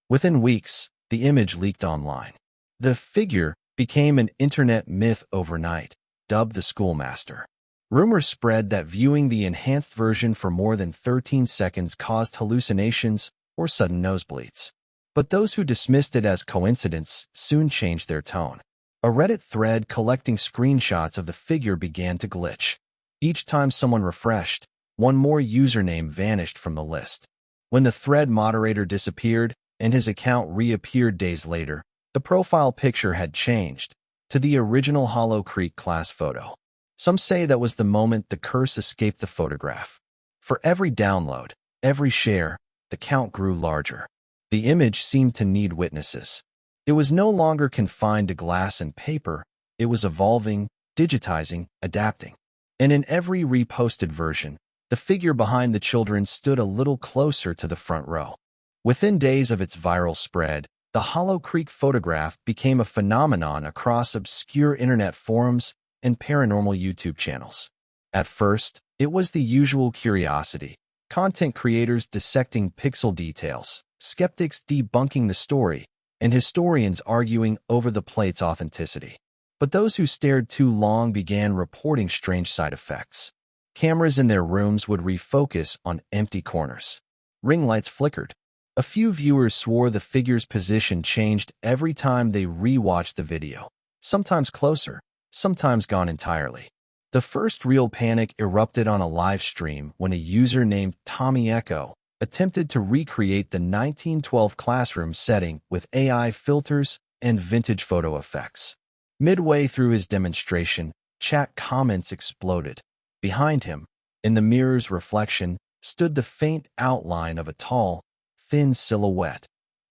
Within weeks, the image leaked online. The figure became an internet myth overnight, dubbed the Schoolmaster. Rumors spread that viewing the enhanced version for more than 13 seconds caused hallucinations or sudden nosebleeds. But those who dismissed it as coincidence soon changed their tone. A Reddit thread collecting screenshots of the figure began to glitch. Each time someone refreshed, one more username vanished from the list. When the thread moderator disappeared and his account reappeared days later, the profile picture had changed to the original Hollow Creek class photo. Some say that was the moment the curse escaped the photograph. For every download, every share, the count grew larger. The image seemed to need witnesses. It was no longer confined to glass and paper. It was evolving, digitizing, adapting. And in every reposted version, the figure behind the children stood a little closer to the front row. Within days of its viral spread, the Hollow Creek photograph became a phenomenon across obscure internet forums and paranormal YouTube channels. At first, it was the usual curiosity, content creators dissecting pixel details, skeptics debunking the story, and historians arguing over the plate's authenticity. But those who stared too long began reporting strange side effects. Cameras in their rooms would refocus on empty corners. Ring lights flickered. A few viewers swore the figure's position changed every time they re-watched the video, sometimes closer, sometimes gone entirely. The first real panic erupted on a live stream when a user named Tommy Echo attempted to recreate the 1912 classroom setting with AI filters and vintage photo effects. Midway through his demonstration, chat comments exploded. Behind him, in the mirror's reflection, stood the faint outline of a tall, thin silhouette,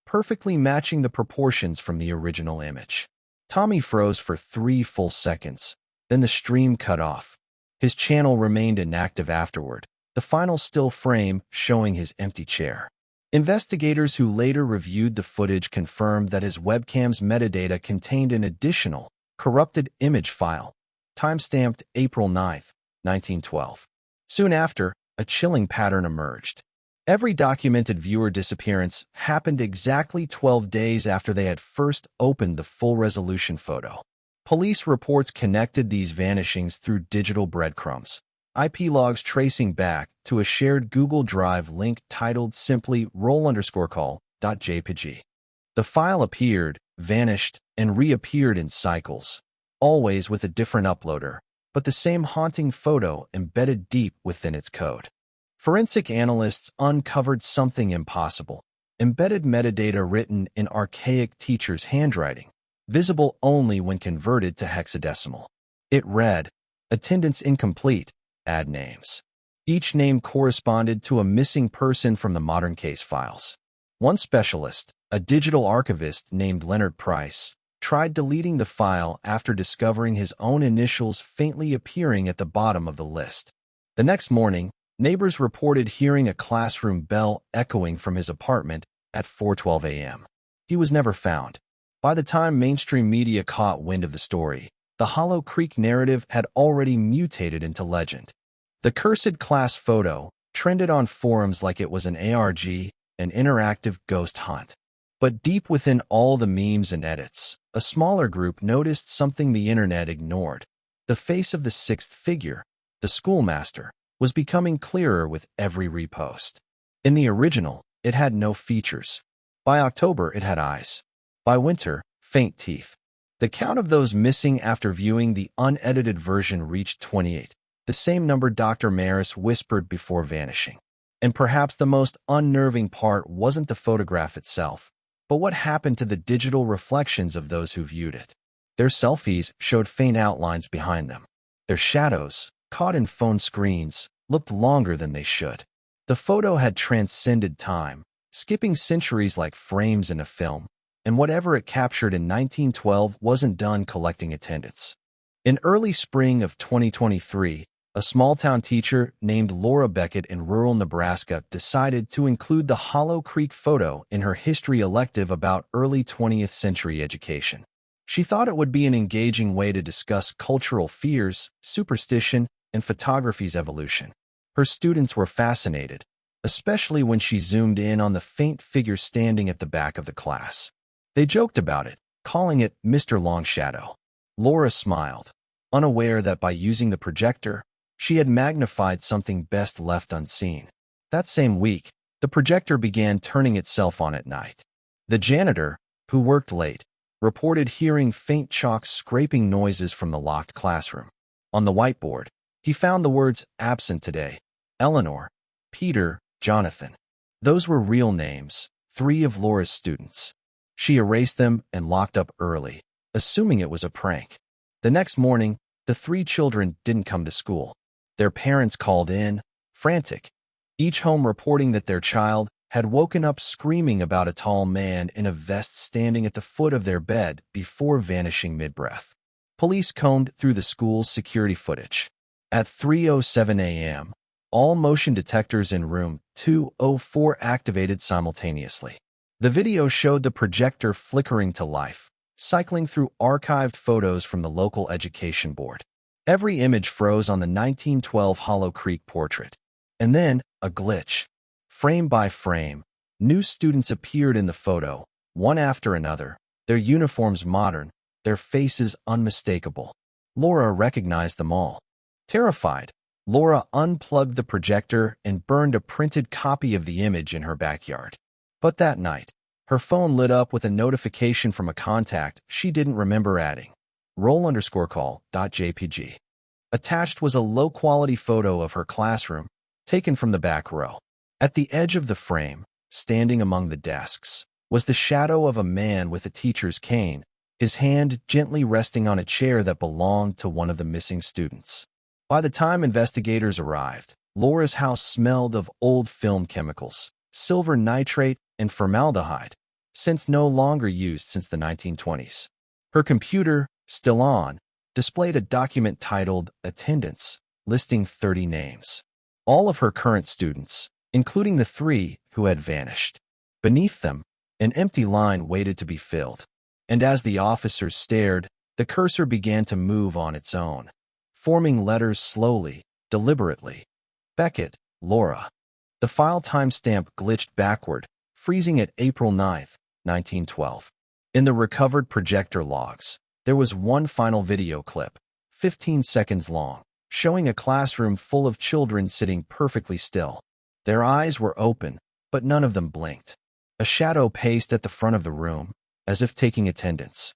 perfectly matching the proportions from the original image. Tommy froze for 3 full seconds. Then the stream cut off. His channel remained inactive afterward, the final still frame showing his empty chair. Investigators who later reviewed the footage confirmed that his webcam's metadata contained an additional, corrupted image file, timestamped April 9, 1912. Soon after, a chilling pattern emerged. Every documented viewer disappearance happened exactly 12 days after they had first opened the full-resolution photo. Police reports connected these vanishings through digital breadcrumbs, IP logs tracing back to a shared Google Drive link titled simply roll_call.jpg. The file appeared, vanished, and reappeared in cycles, always with a different uploader, but the same haunting photo embedded deep within its code. Forensic analysts uncovered something impossible: embedded metadata written in archaic teachers' handwriting, visible only when converted to hexadecimal. It read, "Attendance incomplete, add names." Each name corresponded to a missing person from the modern case files. One specialist, a digital archivist named Leonard Price, tried deleting the file after discovering his own initials faintly appearing at the bottom of the list. The next morning, neighbors reported hearing a classroom bell echoing from his apartment at 4:12 a.m. He was never found. By the time mainstream media caught wind of the story, the Hollow Creek narrative had already mutated into legend. The cursed class photo trended on forums like it was an ARG, an interactive ghost hunt. But deep within all the memes and edits, a smaller group noticed something the internet ignored. The face of the sixth figure, the schoolmaster, was becoming clearer with every repost. In the original, it had no features. By October, it had eyes. By winter, faint teeth. The count of those missing after viewing the unedited version reached 28, the same number Dr. Maris whispered before vanishing. And perhaps the most unnerving part wasn't the photograph itself, but what happened to the digital reflections of those who viewed it. Their selfies showed faint outlines behind them. Their shadows, caught in phone screens, looked longer than they should. The photo had transcended time, skipping centuries like frames in a film, and whatever it captured in 1912 wasn't done collecting attendance. In early spring of 2023, a small-town teacher named Laura Beckett in rural Nebraska decided to include the Hollow Creek photo in her history elective about early 20th century education. She thought it would be an engaging way to discuss cultural fears, superstition, and photography's evolution. Her students were fascinated, especially when she zoomed in on the faint figure standing at the back of the class. They joked about it, calling it Mr. Longshadow. Laura smiled, unaware that by using the projector, she had magnified something best left unseen. That same week, the projector began turning itself on at night. The janitor, who worked late, reported hearing faint chalk scraping noises from the locked classroom. On the whiteboard, he found the words "absent today," Eleanor, Peter, Jonathan. Those were real names, 3 of Laura's students. She erased them and locked up early, assuming it was a prank. The next morning, the 3 children didn't come to school. Their parents called in, frantic, each home reporting that their child had woken up screaming about a tall man in a vest standing at the foot of their bed before vanishing mid-breath. Police combed through the school's security footage. At 3:07 a.m., all motion detectors in room 204 activated simultaneously. The video showed the projector flickering to life, cycling through archived photos from the local education board. Every image froze on the 1912 Hollow Creek portrait. And then, a glitch. Frame by frame, new students appeared in the photo, one after another, their uniforms modern, their faces unmistakable. Laura recognized them all. Terrified, Laura unplugged the projector and burned a printed copy of the image in her backyard. But that night, her phone lit up with a notification from a contact she didn't remember adding. Roll_call.jpg. Attached was a low-quality photo of her classroom, taken from the back row. At the edge of the frame, standing among the desks, was the shadow of a man with a teacher's cane, his hand gently resting on a chair that belonged to one of the missing students. By the time investigators arrived, Laura's house smelled of old film chemicals, silver nitrate, and formaldehyde, since no longer used since the 1920s. Her computer, still on, displayed a document titled Attendance, listing 30 names. All of her current students, including the 3 who had vanished. Beneath them, an empty line waited to be filled. And as the officers stared, the cursor began to move on its own, forming letters slowly, deliberately. Beckett, Laura. The file timestamp glitched backward, freezing at April 9, 1912. In the recovered projector logs, there was one final video clip, 15 seconds long, showing a classroom full of children sitting perfectly still. Their eyes were open, but none of them blinked. A shadow paced at the front of the room, as if taking attendance.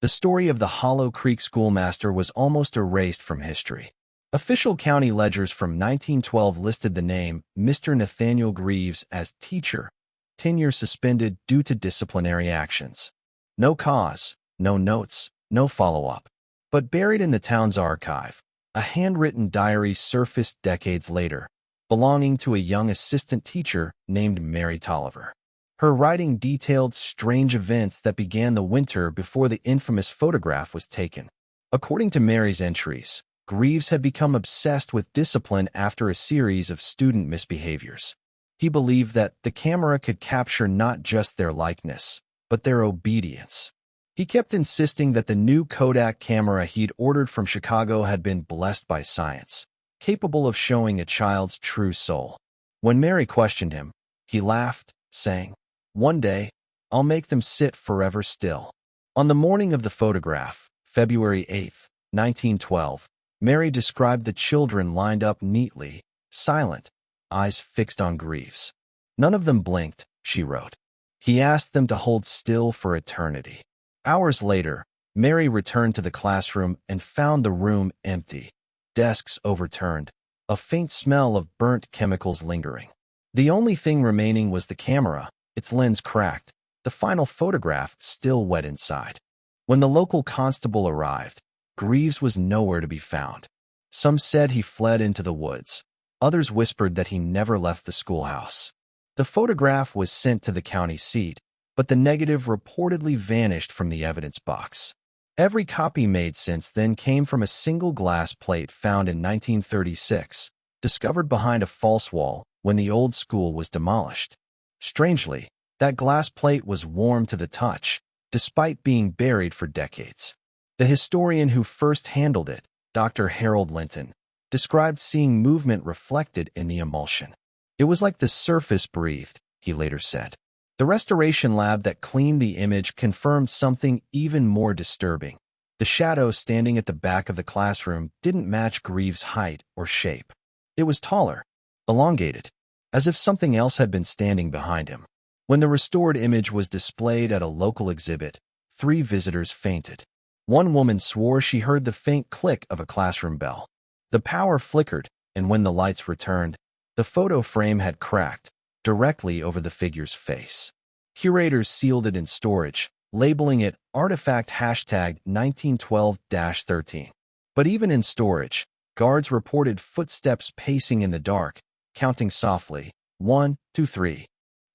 The story of the Hollow Creek schoolmaster was almost erased from history. Official county ledgers from 1912 listed the name Mr. Nathaniel Greaves as teacher, tenure suspended due to disciplinary actions. No cause, no notes, no follow-up. But buried in the town's archive, a handwritten diary surfaced decades later, belonging to a young assistant teacher named Mary Tolliver. Her writing detailed strange events that began the winter before the infamous photograph was taken. According to Mary's entries, Greaves had become obsessed with discipline after a series of student misbehaviors. He believed that the camera could capture not just their likeness, but their obedience. He kept insisting that the new Kodak camera he'd ordered from Chicago had been blessed by science, capable of showing a child's true soul. When Mary questioned him, he laughed, saying, "One day, I'll make them sit forever still." On the morning of the photograph, February 8, 1912, Mary described the children lined up neatly, silent, eyes fixed on Greaves. None of them blinked, she wrote. He asked them to hold still for eternity. Hours later, Mary returned to the classroom and found the room empty, desks overturned, a faint smell of burnt chemicals lingering. The only thing remaining was the camera, its lens cracked, the final photograph still wet inside. When the local constable arrived, Greaves was nowhere to be found. Some said he fled into the woods. Others whispered that he never left the schoolhouse. The photograph was sent to the county seat, but the negative reportedly vanished from the evidence box. Every copy made since then came from a single glass plate found in 1936, discovered behind a false wall when the old school was demolished. Strangely, that glass plate was warm to the touch, despite being buried for decades. The historian who first handled it, Dr. Harold Linton, described seeing movement reflected in the emulsion. It was like the surface breathed, he later said. The restoration lab that cleaned the image confirmed something even more disturbing. The shadow standing at the back of the classroom didn't match Greaves' height or shape. It was taller, elongated, as if something else had been standing behind him. When the restored image was displayed at a local exhibit, 3 visitors fainted. One woman swore she heard the faint click of a classroom bell. The power flickered, and when the lights returned, the photo frame had cracked, directly over the figure's face. Curators sealed it in storage, labeling it Artifact #1912-13. But even in storage, guards reported footsteps pacing in the dark, counting softly, 1, 2, 3.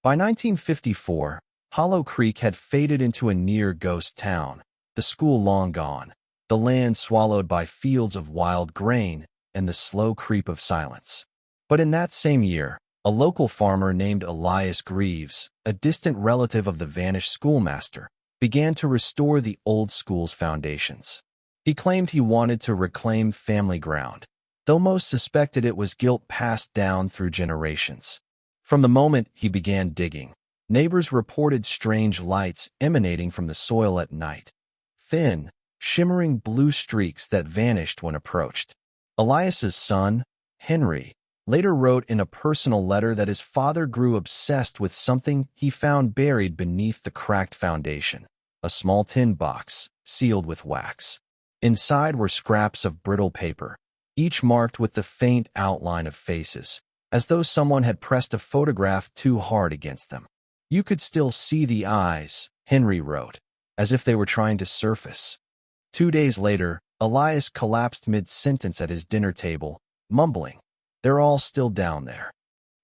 By 1954, Hollow Creek had faded into a near-ghost town, the school long gone, the land swallowed by fields of wild grain and the slow creep of silence. But in that same year, a local farmer named Elias Greaves, a distant relative of the vanished schoolmaster, began to restore the old school's foundations. He claimed he wanted to reclaim family ground, though most suspected it was guilt passed down through generations. From the moment he began digging, Neighbors reported strange lights emanating from the soil at night, thin, shimmering blue streaks that vanished when approached. Elias's son, Henry, later wrote in a personal letter that his father grew obsessed with something he found buried beneath the cracked foundation, a small tin box, sealed with wax. Inside were scraps of brittle paper, each marked with the faint outline of faces, as though someone had pressed a photograph too hard against them. You could still see the eyes, Henry wrote, as if they were trying to surface. 2 days later, Elias collapsed mid-sentence at his dinner table, mumbling, "They're all still down there."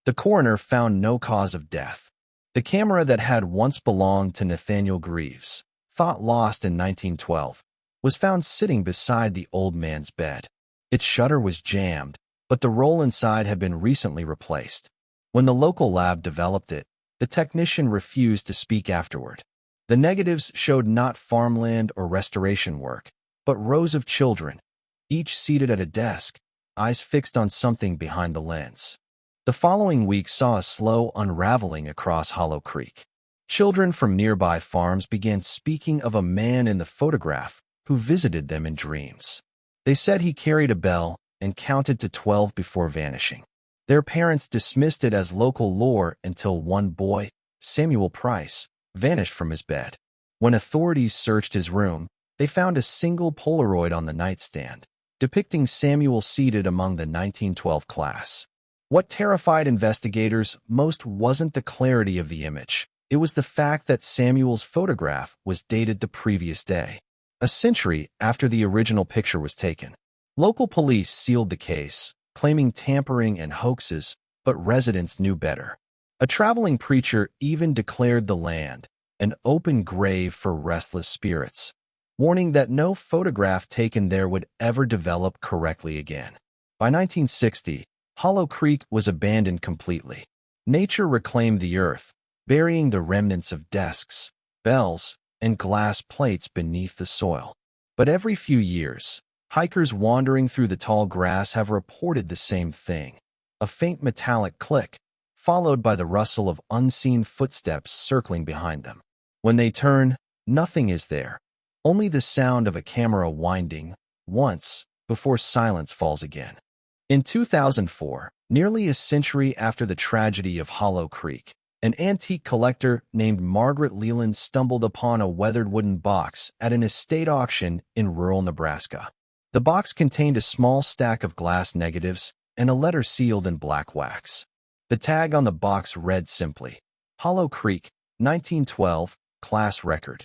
The coroner found no cause of death. The camera that had once belonged to Nathaniel Greaves, thought lost in 1912, was found sitting beside the old man's bed. Its shutter was jammed, but the roll inside had been recently replaced. When the local lab developed it, the technician refused to speak afterward. The negatives showed not farmland or restoration work, but rows of children, each seated at a desk, eyes fixed on something behind the lens. The following week saw a slow unraveling across Hollow Creek. Children from nearby farms began speaking of a man in the photograph who visited them in dreams. They said he carried a bell and counted to 12 before vanishing. Their parents dismissed it as local lore until one boy, Samuel Price, vanished from his bed. When authorities searched his room, they found a single Polaroid on the nightstand, depicting Samuel seated among the 1912 class. What terrified investigators most wasn't the clarity of the image. It was the fact that Samuel's photograph was dated the previous day, a century after the original picture was taken. Local police sealed the case, claiming tampering and hoaxes, but residents knew better. A traveling preacher even declared the land an open grave for restless spirits, warning that no photograph taken there would ever develop correctly again. By 1960, Hollow Creek was abandoned completely. Nature reclaimed the earth, burying the remnants of desks, bells, and glass plates beneath the soil. But every few years, hikers wandering through the tall grass have reported the same thing, a faint metallic click, followed by the rustle of unseen footsteps circling behind them. When they turn, nothing is there, only the sound of a camera winding, once, before silence falls again. In 2004, nearly a century after the tragedy of Hollow Creek, an antique collector named Margaret Leland stumbled upon a weathered wooden box at an estate auction in rural Nebraska. The box contained a small stack of glass negatives and a letter sealed in black wax. The tag on the box read simply, "Hollow Creek, 1912, class record."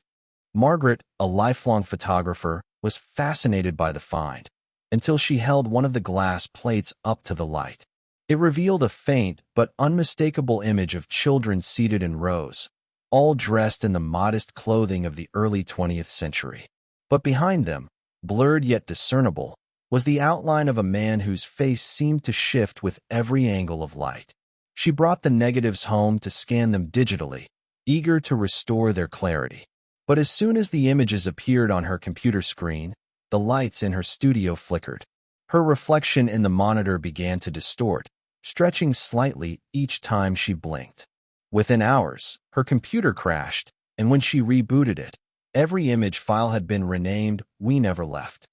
Margaret, a lifelong photographer, was fascinated by the find, until she held one of the glass plates up to the light. It revealed a faint but unmistakable image of children seated in rows, all dressed in the modest clothing of the early 20th century. But behind them, blurred yet discernible, was the outline of a man whose face seemed to shift with every angle of light. She brought the negatives home to scan them digitally, eager to restore their clarity. But as soon as the images appeared on her computer screen, the lights in her studio flickered. Her reflection in the monitor began to distort, stretching slightly each time she blinked. Within hours, her computer crashed, and when she rebooted it, every image file had been renamed "We Never Left."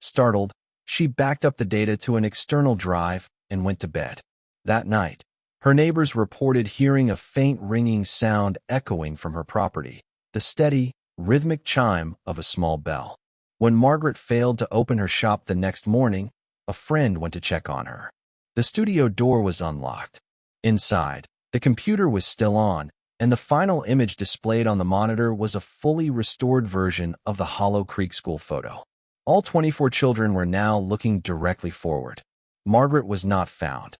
Startled, she backed up the data to an external drive and went to bed. That night, her neighbors reported hearing a faint ringing sound echoing from her property, the steady, rhythmic chime of a small bell. When Margaret failed to open her shop the next morning, a friend went to check on her. The studio door was unlocked. Inside, the computer was still on, and the final image displayed on the monitor was a fully restored version of the Hollow Creek school photo. All 24 children were now looking directly forward. Margaret was not found.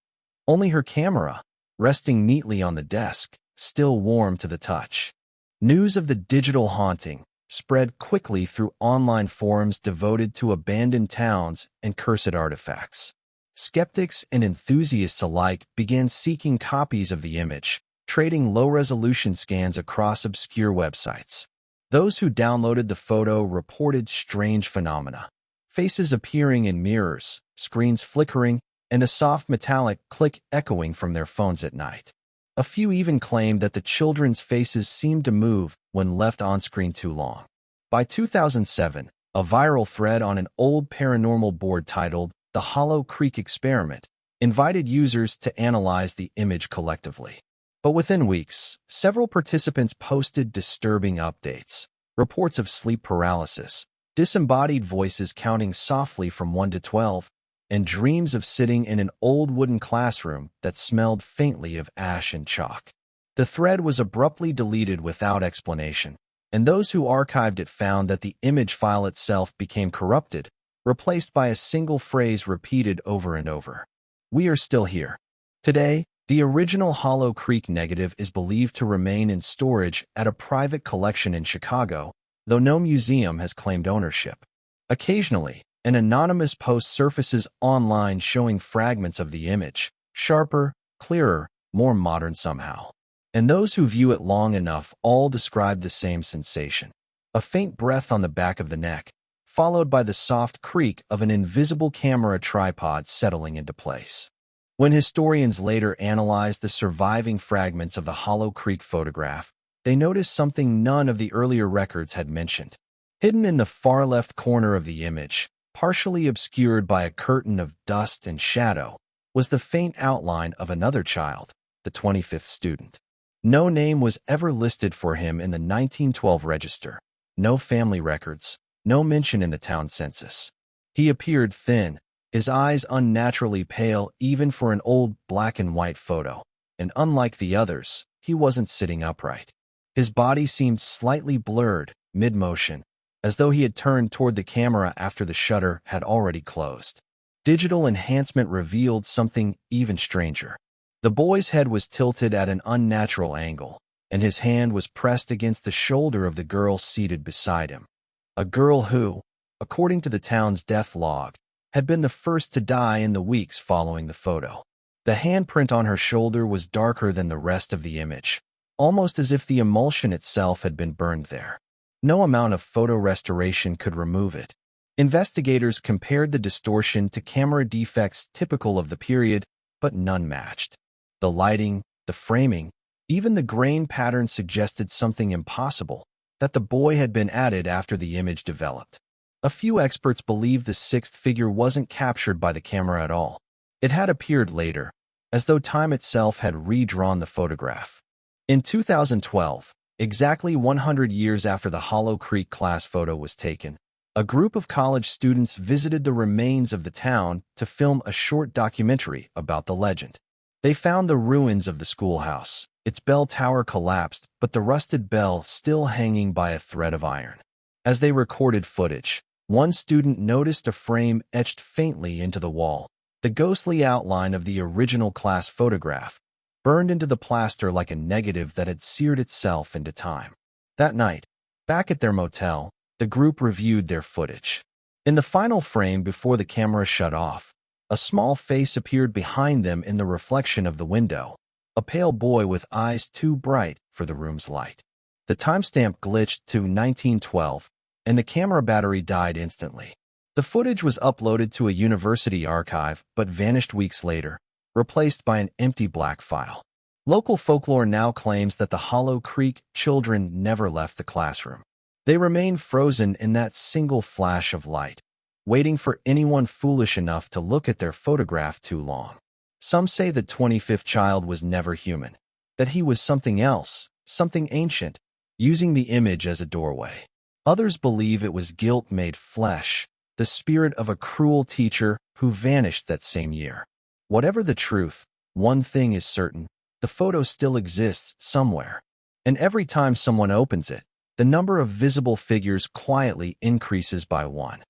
Only her camera, resting neatly on the desk, still warm to the touch. News of the digital haunting spread quickly through online forums devoted to abandoned towns and cursed artifacts. Skeptics and enthusiasts alike began seeking copies of the image, trading low-resolution scans across obscure websites. Those who downloaded the photo reported strange phenomena: faces appearing in mirrors, screens flickering, and a soft metallic click echoing from their phones at night. A few even claimed that the children's faces seemed to move when left on-screen too long. By 2007, a viral thread on an old paranormal board titled The Hollow Creek Experiment invited users to analyze the image collectively. But within weeks, several participants posted disturbing updates, reports of sleep paralysis, disembodied voices counting softly from 1 to 12, and dreams of sitting in an old wooden classroom that smelled faintly of ash and chalk. The thread was abruptly deleted without explanation, and those who archived it found that the image file itself became corrupted, replaced by a single phrase repeated over and over. "We are still here." Today, the original Hollow Creek negative is believed to remain in storage at a private collection in Chicago, though no museum has claimed ownership. Occasionally, an anonymous post surfaces online showing fragments of the image, sharper, clearer, more modern somehow. And those who view it long enough all describe the same sensation: a faint breath on the back of the neck, followed by the soft creak of an invisible camera tripod settling into place. When historians later analyzed the surviving fragments of the Hollow Creek photograph, they noticed something none of the earlier records had mentioned. Hidden in the far left corner of the image, partially obscured by a curtain of dust and shadow, was the faint outline of another child, the 25th student. No name was ever listed for him in the 1912 register, no family records, no mention in the town census. He appeared thin, his eyes unnaturally pale even for an old black-and-white photo, and unlike the others, he wasn't sitting upright. His body seemed slightly blurred, mid-motion, as though he had turned toward the camera after the shutter had already closed. Digital enhancement revealed something even stranger. The boy's head was tilted at an unnatural angle, and his hand was pressed against the shoulder of the girl seated beside him. A girl who, according to the town's death log, had been the first to die in the weeks following the photo. The handprint on her shoulder was darker than the rest of the image, almost as if the emulsion itself had been burned there. No amount of photo restoration could remove it. Investigators compared the distortion to camera defects typical of the period, but none matched. The lighting, the framing, even the grain pattern suggested something impossible, that the boy had been added after the image developed. A few experts believe the sixth figure wasn't captured by the camera at all. It had appeared later, as though time itself had redrawn the photograph. In 2012, exactly 100 years after the Hollow Creek class photo was taken, a group of college students visited the remains of the town to film a short documentary about the legend. They found the ruins of the schoolhouse, its bell tower collapsed, but the rusted bell still hanging by a thread of iron. As they recorded footage, one student noticed a frame etched faintly into the wall, the ghostly outline of the original class photograph, burned into the plaster like a negative that had seared itself into time. That night, back at their motel, the group reviewed their footage. In the final frame before the camera shut off, a small face appeared behind them in the reflection of the window, a pale boy with eyes too bright for the room's light. The timestamp glitched to 1912, and the camera battery died instantly. The footage was uploaded to a university archive but vanished weeks later, replaced by an empty black file. Local folklore now claims that the Hollow Creek children never left the classroom. They remained frozen in that single flash of light, waiting for anyone foolish enough to look at their photograph too long. Some say the 25th child was never human, that he was something else, something ancient, using the image as a doorway. Others believe it was guilt made flesh, the spirit of a cruel teacher who vanished that same year. Whatever the truth, one thing is certain: the photo still exists somewhere. And every time someone opens it, the number of visible figures quietly increases by one.